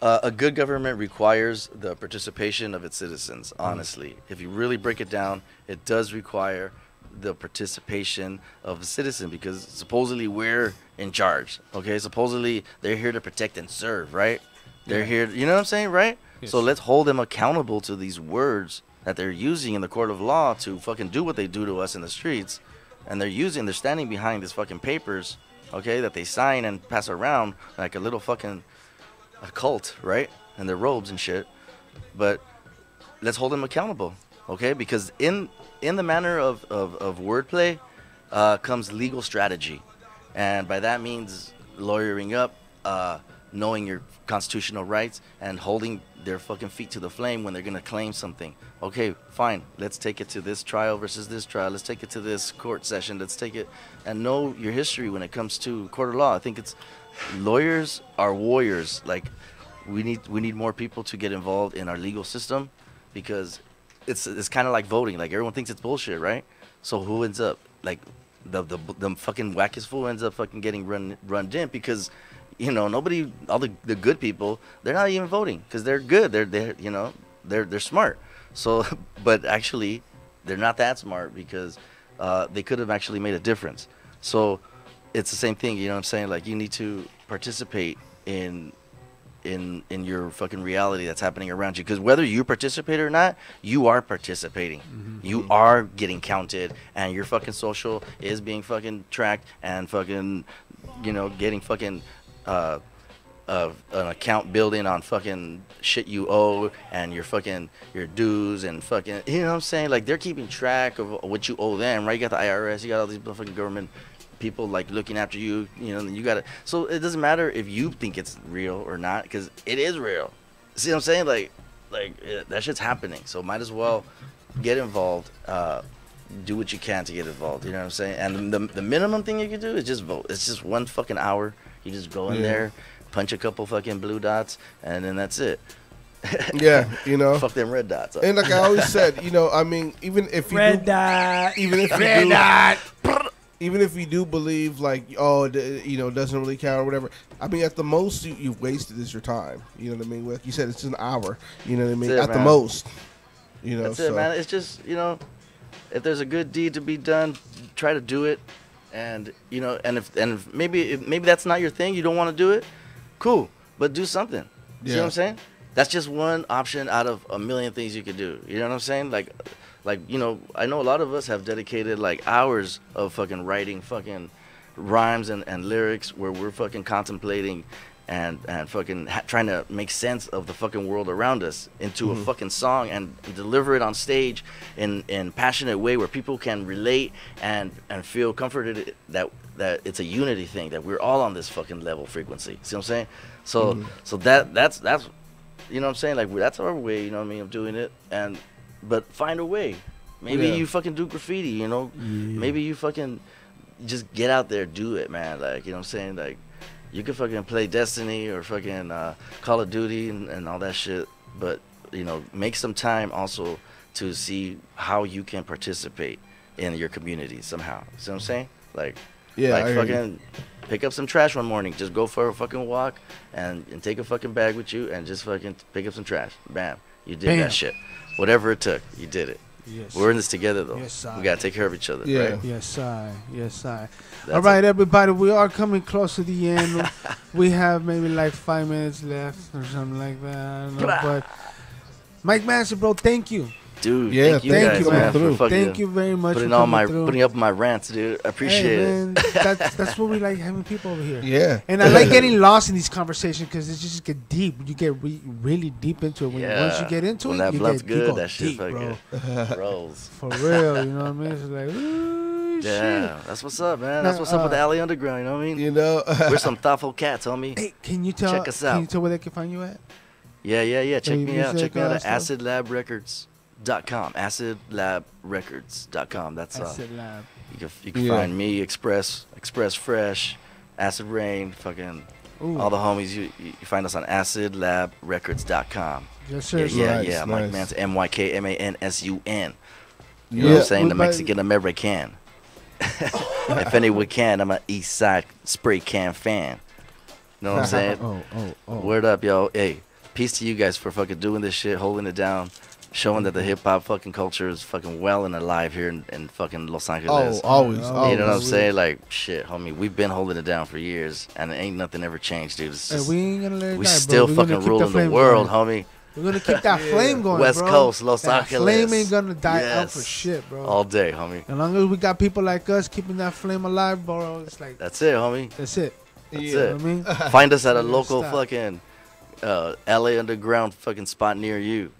Speaker 2: a good government requires the participation of its citizens. Honestly, if you really break it down, it does require the participation of a citizen, because supposedly we're in charge. Okay, supposedly they're here to protect and serve, right? They're here. You know what I'm saying, right? Yes. So let's hold them accountable to these words that they're using in the court of law to fucking do what they do to us in the streets. And they're standing behind these fucking papers, okay, that they sign and pass around like a little fucking cult, right? And their robes and shit. But let's hold them accountable, okay? Because in the manner of wordplay comes legal strategy. And by that means lawyering up, knowing your constitutional rights, and holding their fucking feet to the flame when they're gonna claim something. Okay, fine. Let's take it to this trial versus this trial. Let's take it to this court session. Let's take it and know your history when it comes to court of law. I think lawyers are warriors. Like we need more people to get involved in our legal system, because it's kind of like voting. Like everyone thinks it's bullshit, right? So who ends up like the fucking wackest fool ends up fucking getting run in, because you know, nobody, all the good people, they're not even voting because they're good. They're smart. So, but actually, they're not that smart, because they could have actually made a difference. So, it's the same thing. You know what I'm saying? Like you need to participate in your fucking reality that's happening around you, because whether you participate or not, you are participating. Mm-hmm. You are getting counted, and your fucking social is being fucking tracked, and fucking, you know, getting fucking an account building on fucking shit you owe, and your dues, and fucking, you know what I'm saying? Like they're keeping track of what you owe them, right? You got the IRS, you got all these fucking government people like looking after you. You know, you gotta. So it doesn't matter if you think it's real or not, because it is real. See what I'm saying? That shit's happening. So might as well get involved. Do what you can to get involved. You know what I'm saying? And the minimum thing you can do is just vote. It's just 1 fucking hour. You just go in there, punch a couple fucking blue dots, and then that's it.
Speaker 1: Yeah, you know.
Speaker 2: Fuck them red dots.
Speaker 1: And like I always said, you know, I mean, even if you
Speaker 7: Red dot.
Speaker 1: even if
Speaker 7: Red
Speaker 1: you
Speaker 7: dot.
Speaker 1: even if you do believe like, oh, you know, it doesn't really count or whatever. I mean, at the most you've wasted is your time. You know what I mean? Like you said, it's just an hour. You know what I mean?
Speaker 2: That's it,
Speaker 1: At the
Speaker 2: man.
Speaker 1: most. You know.
Speaker 2: That's it, man. It's just, you know, if there's a good deed to be done, try to do it. And you know, and if maybe that's not your thing, you don't want to do it, cool, but do something. See what I'm saying? That's just one option out of a million things you could do. You know what I'm saying? Like you know, I know a lot of us have dedicated like hours of fucking writing fucking rhymes and lyrics where we're fucking contemplating and fucking trying to make sense of the fucking world around us into a fucking song and deliver it on stage in passionate way where people can relate and feel comforted that it's a unity thing, that we're all on this fucking level frequency. See what I'm saying? So so that's you know what I'm saying? Like that's our way, you know what I mean, of doing it. But find a way. Maybe you fucking do graffiti, you know? Maybe you fucking just get out there, do it, man. Like, you know what I'm saying? Like you can fucking play Destiny or fucking Call of Duty and all that shit, but you know, make some time also to see how you can participate in your community somehow. See what I'm saying? Like, like fucking pick up some trash one morning. Just go for a fucking walk and take a fucking bag with you and just fucking pick up some trash. Bam, you did that shit. Whatever it took, you did it.
Speaker 3: Yes.
Speaker 2: We're in this together though.
Speaker 3: Yes,
Speaker 2: we gotta take care of each other.
Speaker 1: Yeah.
Speaker 2: Right?
Speaker 3: Yes, I. Yes, I.
Speaker 2: That's
Speaker 3: All right,
Speaker 2: it.
Speaker 3: everybody, we are coming close to the end. We have maybe like 5 minutes left or something like that. I don't know, but Mike Manson, bro, thank you.
Speaker 2: Dude,
Speaker 1: Yeah,
Speaker 2: thank you
Speaker 3: thank
Speaker 2: guys,
Speaker 3: you,
Speaker 2: man,
Speaker 3: man.
Speaker 2: for fucking
Speaker 3: Thank you very much
Speaker 2: putting
Speaker 3: for
Speaker 2: all
Speaker 3: coming
Speaker 2: my
Speaker 3: through.
Speaker 2: putting up my rants, dude. I appreciate
Speaker 3: Hey,
Speaker 2: it.
Speaker 3: man, that's what we like having people over here.
Speaker 1: Yeah.
Speaker 3: And I like getting lost in these conversations because it just get deep. You get really deep into it. Once you get into
Speaker 2: when
Speaker 3: it,
Speaker 2: that
Speaker 3: you
Speaker 2: blood's
Speaker 3: get you
Speaker 2: good,
Speaker 3: go
Speaker 2: that shit
Speaker 3: deep, bro.
Speaker 2: fucking rolls.
Speaker 3: For real, you know what I mean? It's like, ooh,
Speaker 2: Yeah,
Speaker 3: shit.
Speaker 2: that's what's up, man. That's what's up with the Alley Underground. You know what I mean?
Speaker 1: You know.
Speaker 2: We're some thoughtful cats, homie.
Speaker 3: Hey, can you tell?
Speaker 2: Check us
Speaker 3: Can
Speaker 2: out.
Speaker 3: you tell where they can find you at?
Speaker 2: Yeah. Check me out.
Speaker 3: music,
Speaker 2: Check me out at
Speaker 3: stuff?
Speaker 2: acidlabrecords.com. Acidlabrecords.com. That's
Speaker 3: Acid Lab.
Speaker 2: you can find me, Express Fresh, Acid Rain, fucking
Speaker 3: Ooh.
Speaker 2: all the homies. You find us on acidlabrecords.com.
Speaker 3: Yes, sir.
Speaker 2: Yeah.
Speaker 1: Nice,
Speaker 2: Mike
Speaker 1: nice.
Speaker 2: Manson, MYKMANSUN. You know
Speaker 1: Yeah.
Speaker 2: what I'm saying? The
Speaker 3: What about-
Speaker 2: Mexican American. If anyone can, I'm an East Side spray can fan. You know what I'm saying?
Speaker 3: Oh.
Speaker 2: Word up, yo. Hey, peace to you guys for fucking doing this shit, holding it down, showing that the hip hop fucking culture is fucking well and alive here in fucking Los Angeles.
Speaker 1: Always.
Speaker 2: You know what I'm
Speaker 1: always.
Speaker 2: saying? Like, shit, homie, we've been holding it down for years, and ain't nothing ever changed, dude. It's
Speaker 3: Hey,
Speaker 2: just,
Speaker 3: we ain't gonna let it
Speaker 2: we
Speaker 3: die,
Speaker 2: still
Speaker 3: bro. We're gonna
Speaker 2: fucking
Speaker 3: keep
Speaker 2: ruling the
Speaker 3: flame
Speaker 2: world,
Speaker 3: going.
Speaker 2: homie.
Speaker 3: We're gonna keep that flame going,
Speaker 2: West
Speaker 3: bro.
Speaker 2: Coast, Los
Speaker 3: that
Speaker 2: Angeles.
Speaker 3: flame ain't gonna die out
Speaker 2: Yes.
Speaker 3: for shit, bro.
Speaker 2: All day, homie.
Speaker 3: As long as we got people like us keeping that flame alive, bro, it's like
Speaker 2: That's it, homie.
Speaker 3: that's it.
Speaker 2: That's
Speaker 3: You know
Speaker 2: it.
Speaker 3: what I mean?
Speaker 2: Find us at a
Speaker 3: Never
Speaker 2: local
Speaker 3: stop.
Speaker 2: fucking LA Underground fucking spot near you.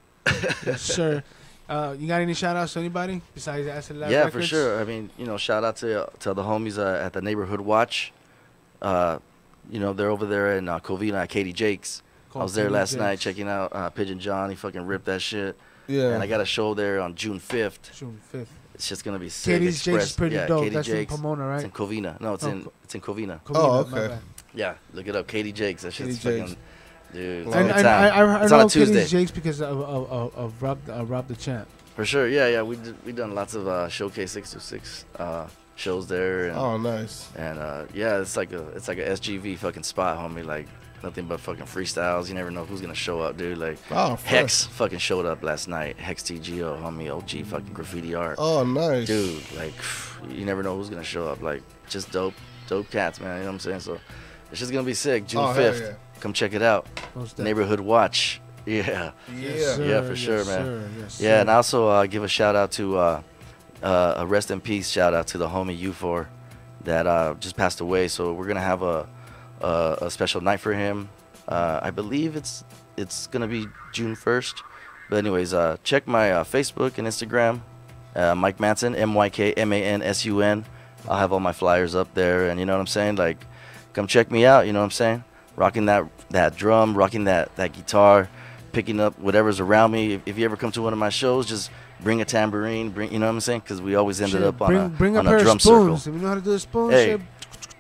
Speaker 3: Yes, sir. You got any shout outs to anybody besides Acid Lab
Speaker 2: Yeah,
Speaker 3: Records?
Speaker 2: for sure. I mean, you know, shout out to the homies at the Neighborhood Watch. You know, they're over there in Covina at Katie Jake's. I was there
Speaker 3: Katie
Speaker 2: last
Speaker 3: Jakes.
Speaker 2: night checking out Pigeon John. He fucking ripped that shit.
Speaker 1: Yeah.
Speaker 2: And I got a show there on June 5th.
Speaker 3: June 5th.
Speaker 2: It's just gonna be sick.
Speaker 3: Katie's Jakes is pretty dope.
Speaker 2: Katie
Speaker 3: That's
Speaker 2: Jakes.
Speaker 3: in Pomona,
Speaker 2: It's
Speaker 3: right?
Speaker 2: in Covina. No, it's
Speaker 3: Oh,
Speaker 2: in Covina.
Speaker 1: Oh,
Speaker 3: Covina, my
Speaker 1: okay.
Speaker 3: bad.
Speaker 2: Yeah, look it up. Katie Jakes. That shit's
Speaker 1: Katie
Speaker 2: fucking,
Speaker 1: Jakes.
Speaker 2: dude. It's
Speaker 1: I-
Speaker 2: a good
Speaker 3: I
Speaker 2: time. It's on
Speaker 3: know
Speaker 2: a Tuesday.
Speaker 3: Katie's Jakes because of Rob the Champ.
Speaker 2: For sure. Yeah. We done lots of Showcase 626 shows there. And,
Speaker 1: Oh, nice.
Speaker 2: And yeah, it's like a SGV fucking spot, homie. Like nothing but fucking freestyles. You never know who's gonna show up, dude. Like
Speaker 1: Oh,
Speaker 2: Hex fucking showed up last night. Hex TGO, homie, OG fucking graffiti art.
Speaker 1: Oh, nice.
Speaker 2: Dude, like you never know who's gonna show up. Like just dope cats, man. You know what I'm saying? So it's just gonna be sick. June
Speaker 1: Oh, hell
Speaker 2: 5th.
Speaker 1: yeah.
Speaker 2: Come check it out.
Speaker 3: Most definitely.
Speaker 2: Neighborhood Watch. Yeah.
Speaker 1: Yeah.
Speaker 2: Yeah, for sure,
Speaker 3: yes,
Speaker 2: man.
Speaker 3: Sir, yes,
Speaker 2: Yeah,
Speaker 3: sir.
Speaker 2: and also give a shout out to a rest in peace shout out to the homie U4 that just passed away. So we're gonna have a special night for him. I believe it's gonna be June 1st. But anyways, check my Facebook and Instagram, Mike Manson, MYKMANSUN. I'll have all my flyers up there, and you know what I'm saying? Like, come check me out, you know what I'm saying? Rocking that drum, rocking that guitar, picking up whatever's around me. If you ever come to one of my shows, just bring a tambourine, you know what I'm saying? Because we always ended up on a drum circle.
Speaker 3: If you know how to do a spoon,
Speaker 2: Hey,
Speaker 3: shit,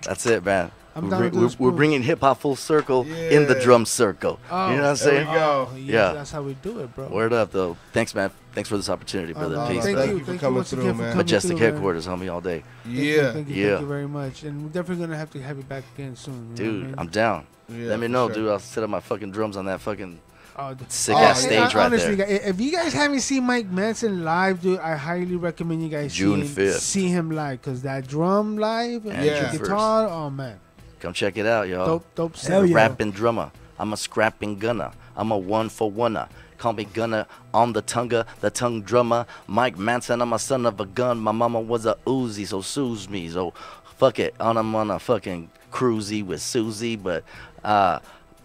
Speaker 2: that's it, man.
Speaker 3: I'm down to do the
Speaker 2: We're
Speaker 3: spoon.
Speaker 2: bringing hip hop full circle in the drum circle.
Speaker 3: Oh,
Speaker 2: you know what I'm saying?
Speaker 1: we go.
Speaker 2: Yeah.
Speaker 3: That's how we do it, bro.
Speaker 2: Word up, though. Thanks, man. Thanks for this opportunity, brother. Peace,
Speaker 3: thank
Speaker 2: brother.
Speaker 3: you.
Speaker 1: for
Speaker 3: Thank you
Speaker 1: coming
Speaker 3: once
Speaker 1: through,
Speaker 3: again for
Speaker 1: man.
Speaker 3: coming
Speaker 2: Majestic
Speaker 3: through, man.
Speaker 2: headquarters, homie, all day.
Speaker 3: Thank you,
Speaker 1: Yeah.
Speaker 3: thank you
Speaker 2: Yeah.
Speaker 3: very much. And we're definitely going to have you back again soon. You know
Speaker 2: Dude,
Speaker 3: what I mean?
Speaker 2: I'm down.
Speaker 1: Yeah,
Speaker 2: Let me
Speaker 1: for
Speaker 2: know,
Speaker 1: sure.
Speaker 2: dude. I'll set up my fucking drums on that fucking
Speaker 3: Oh,
Speaker 2: sick-ass stage right
Speaker 3: honestly,
Speaker 2: there.
Speaker 3: guys, if you guys haven't seen Mike Manson live, dude, I highly recommend you guys
Speaker 2: June 5th.
Speaker 3: see him live. Because that drum live and
Speaker 1: Yeah.
Speaker 3: the guitar, oh, man.
Speaker 2: Come check it out, y'all.
Speaker 3: Dope
Speaker 7: Hell
Speaker 3: set.
Speaker 7: yeah.
Speaker 2: Rapping drummer. I'm a scrapping gunner. I'm a one-for-oneer. Call me gunner on the tongue drummer. Mike Manson, I'm a son of a gun. My mama was a Uzi, so sues me. So fuck it. I'm on a fucking cruisy with Susie, but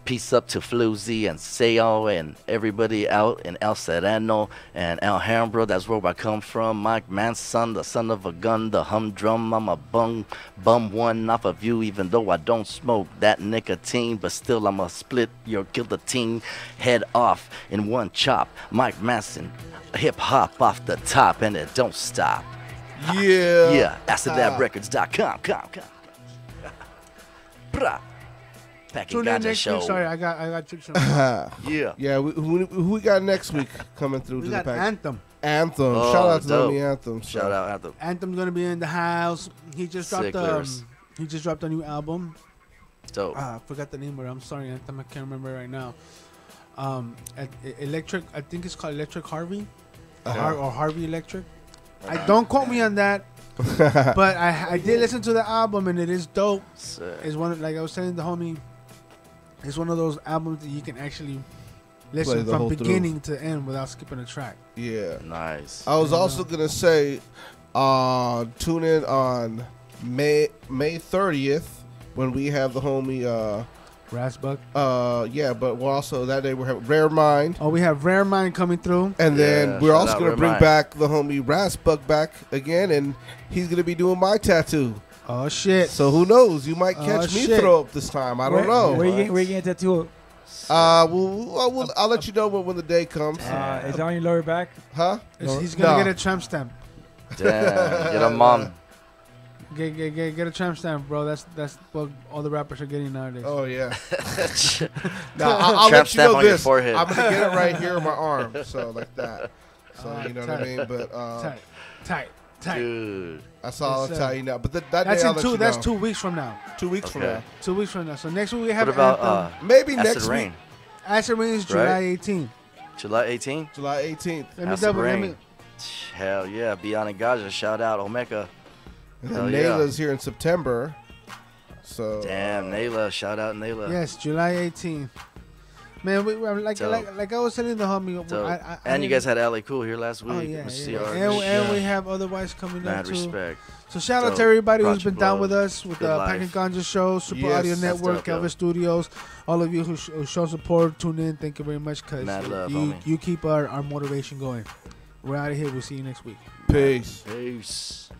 Speaker 2: peace up to Floozy and Seo and everybody out in El Sereno and Alhambra. That's where I come from. Mike Manson, the son of a gun, the humdrum. I'm a bum one off of you, even though I don't smoke that nicotine. But still, I'ma split your guillotine head off in one chop. Mike Manson, hip hop off the top, and it don't stop.
Speaker 1: Yeah.
Speaker 2: Yeah, AcidLabRecords.com. Brah. Packing
Speaker 3: Tune in
Speaker 2: Ganja
Speaker 3: next
Speaker 2: show.
Speaker 3: week. Sorry, I got tricks on.
Speaker 2: Yeah.
Speaker 1: Yeah, who we got next week coming through
Speaker 3: We
Speaker 1: to
Speaker 3: got
Speaker 1: the pack?
Speaker 3: Anthem.
Speaker 1: Anthem.
Speaker 2: Oh,
Speaker 1: Shout out to
Speaker 2: dope.
Speaker 1: the Anthem. So.
Speaker 2: Shout out Anthem.
Speaker 3: Anthem's gonna be in the house. He just dropped
Speaker 2: Sicklers.
Speaker 3: he just dropped a new album.
Speaker 2: Dope.
Speaker 3: I forgot the name of it. I'm sorry, Anthem. I can't remember it right now. Electric. I think it's called Electric Harvey, or Harvey Electric. I don't quote me on that, but I did listen to the album and it is dope.
Speaker 2: Sick.
Speaker 3: It's one of, like I was saying to the homie. It's one of those albums that you can actually
Speaker 1: Play
Speaker 3: listen
Speaker 1: the
Speaker 3: from
Speaker 1: whole
Speaker 3: beginning to end without skipping a track.
Speaker 1: Yeah.
Speaker 2: Nice.
Speaker 1: I was also gonna say, tune in on May 30th when we have the homie.
Speaker 3: Rasbuck.
Speaker 1: Yeah, but we're also that day we're having Rare Mind,
Speaker 3: Oh, we have Rare Mind coming through.
Speaker 1: and then
Speaker 2: Yeah,
Speaker 1: we're
Speaker 2: shout
Speaker 1: also
Speaker 2: out
Speaker 1: gonna
Speaker 2: Rare
Speaker 1: bring
Speaker 2: Mind.
Speaker 1: back the homie Rasbuck back again, and he's gonna be doing my tattoo.
Speaker 3: Oh shit.
Speaker 1: So who knows? You might catch me
Speaker 3: shit.
Speaker 1: throw up this time. I don't know.
Speaker 7: Where you getting a tattoo?
Speaker 1: I'll let you know when the day comes.
Speaker 7: Is it on your lower back?
Speaker 1: Huh?
Speaker 3: He's gonna
Speaker 1: No.
Speaker 3: get a tramp stamp.
Speaker 2: Damn. Get a mom.
Speaker 3: Get a tramp stamp, bro. That's what all the rappers are getting nowadays.
Speaker 1: Oh yeah. Now I'll
Speaker 2: Tramp
Speaker 1: let you
Speaker 2: stamp
Speaker 1: know
Speaker 2: on your
Speaker 1: this.
Speaker 2: forehead.
Speaker 1: I'm gonna get it right here on my arm, so like that. So you know what I
Speaker 3: tight.
Speaker 1: mean. But
Speaker 3: Tight.
Speaker 2: Dude.
Speaker 1: that's all
Speaker 3: Yes,
Speaker 1: I'll
Speaker 3: sir.
Speaker 1: tell you now. But that
Speaker 3: That's
Speaker 1: day I'll
Speaker 3: in
Speaker 1: let
Speaker 3: two.
Speaker 1: you
Speaker 3: That's
Speaker 1: know.
Speaker 3: 2 weeks from now.
Speaker 1: 2 weeks from
Speaker 2: Okay.
Speaker 1: now.
Speaker 3: 2 weeks from now. So next week we have
Speaker 2: What about
Speaker 3: Anthem.
Speaker 1: Maybe
Speaker 2: Acid
Speaker 1: next
Speaker 2: Rain?
Speaker 1: week.
Speaker 3: Acid Rain is July 18th.
Speaker 2: July 18th?
Speaker 1: July 18th.
Speaker 3: Let me
Speaker 2: Acid
Speaker 3: double. Let
Speaker 2: Rain.
Speaker 3: me.
Speaker 2: Hell yeah. Beyond and Gaja. Shout out Omeka.
Speaker 1: And
Speaker 2: Hell
Speaker 1: then
Speaker 2: yeah.
Speaker 1: Nayla's here in September. So
Speaker 2: Damn, Nayla. Shout out Nayla.
Speaker 3: Yes, July 18th. Man, like I was telling the homie.
Speaker 2: Dope.
Speaker 3: I
Speaker 2: And you guys had LA Cool here last week.
Speaker 3: Oh yeah,
Speaker 2: Mr.
Speaker 3: yeah.
Speaker 2: CR.
Speaker 3: And we have otherwise coming up
Speaker 2: Mad
Speaker 3: too.
Speaker 2: respect.
Speaker 3: So shout out
Speaker 2: Dope.
Speaker 3: to everybody who's
Speaker 2: Project
Speaker 3: been down
Speaker 2: Love.
Speaker 3: with us with
Speaker 2: Good
Speaker 3: the
Speaker 2: life.
Speaker 3: Pack and Ganja Show, Super
Speaker 1: Yes,
Speaker 3: Audio
Speaker 1: that's
Speaker 3: Network,
Speaker 2: dope, yo.
Speaker 3: Elvis Studios, all of you who show support, tune in. Thank you very much, because
Speaker 2: Mad love, homie.
Speaker 3: you keep our motivation going. We're out of here. We'll see you next week.
Speaker 1: peace.
Speaker 2: Peace.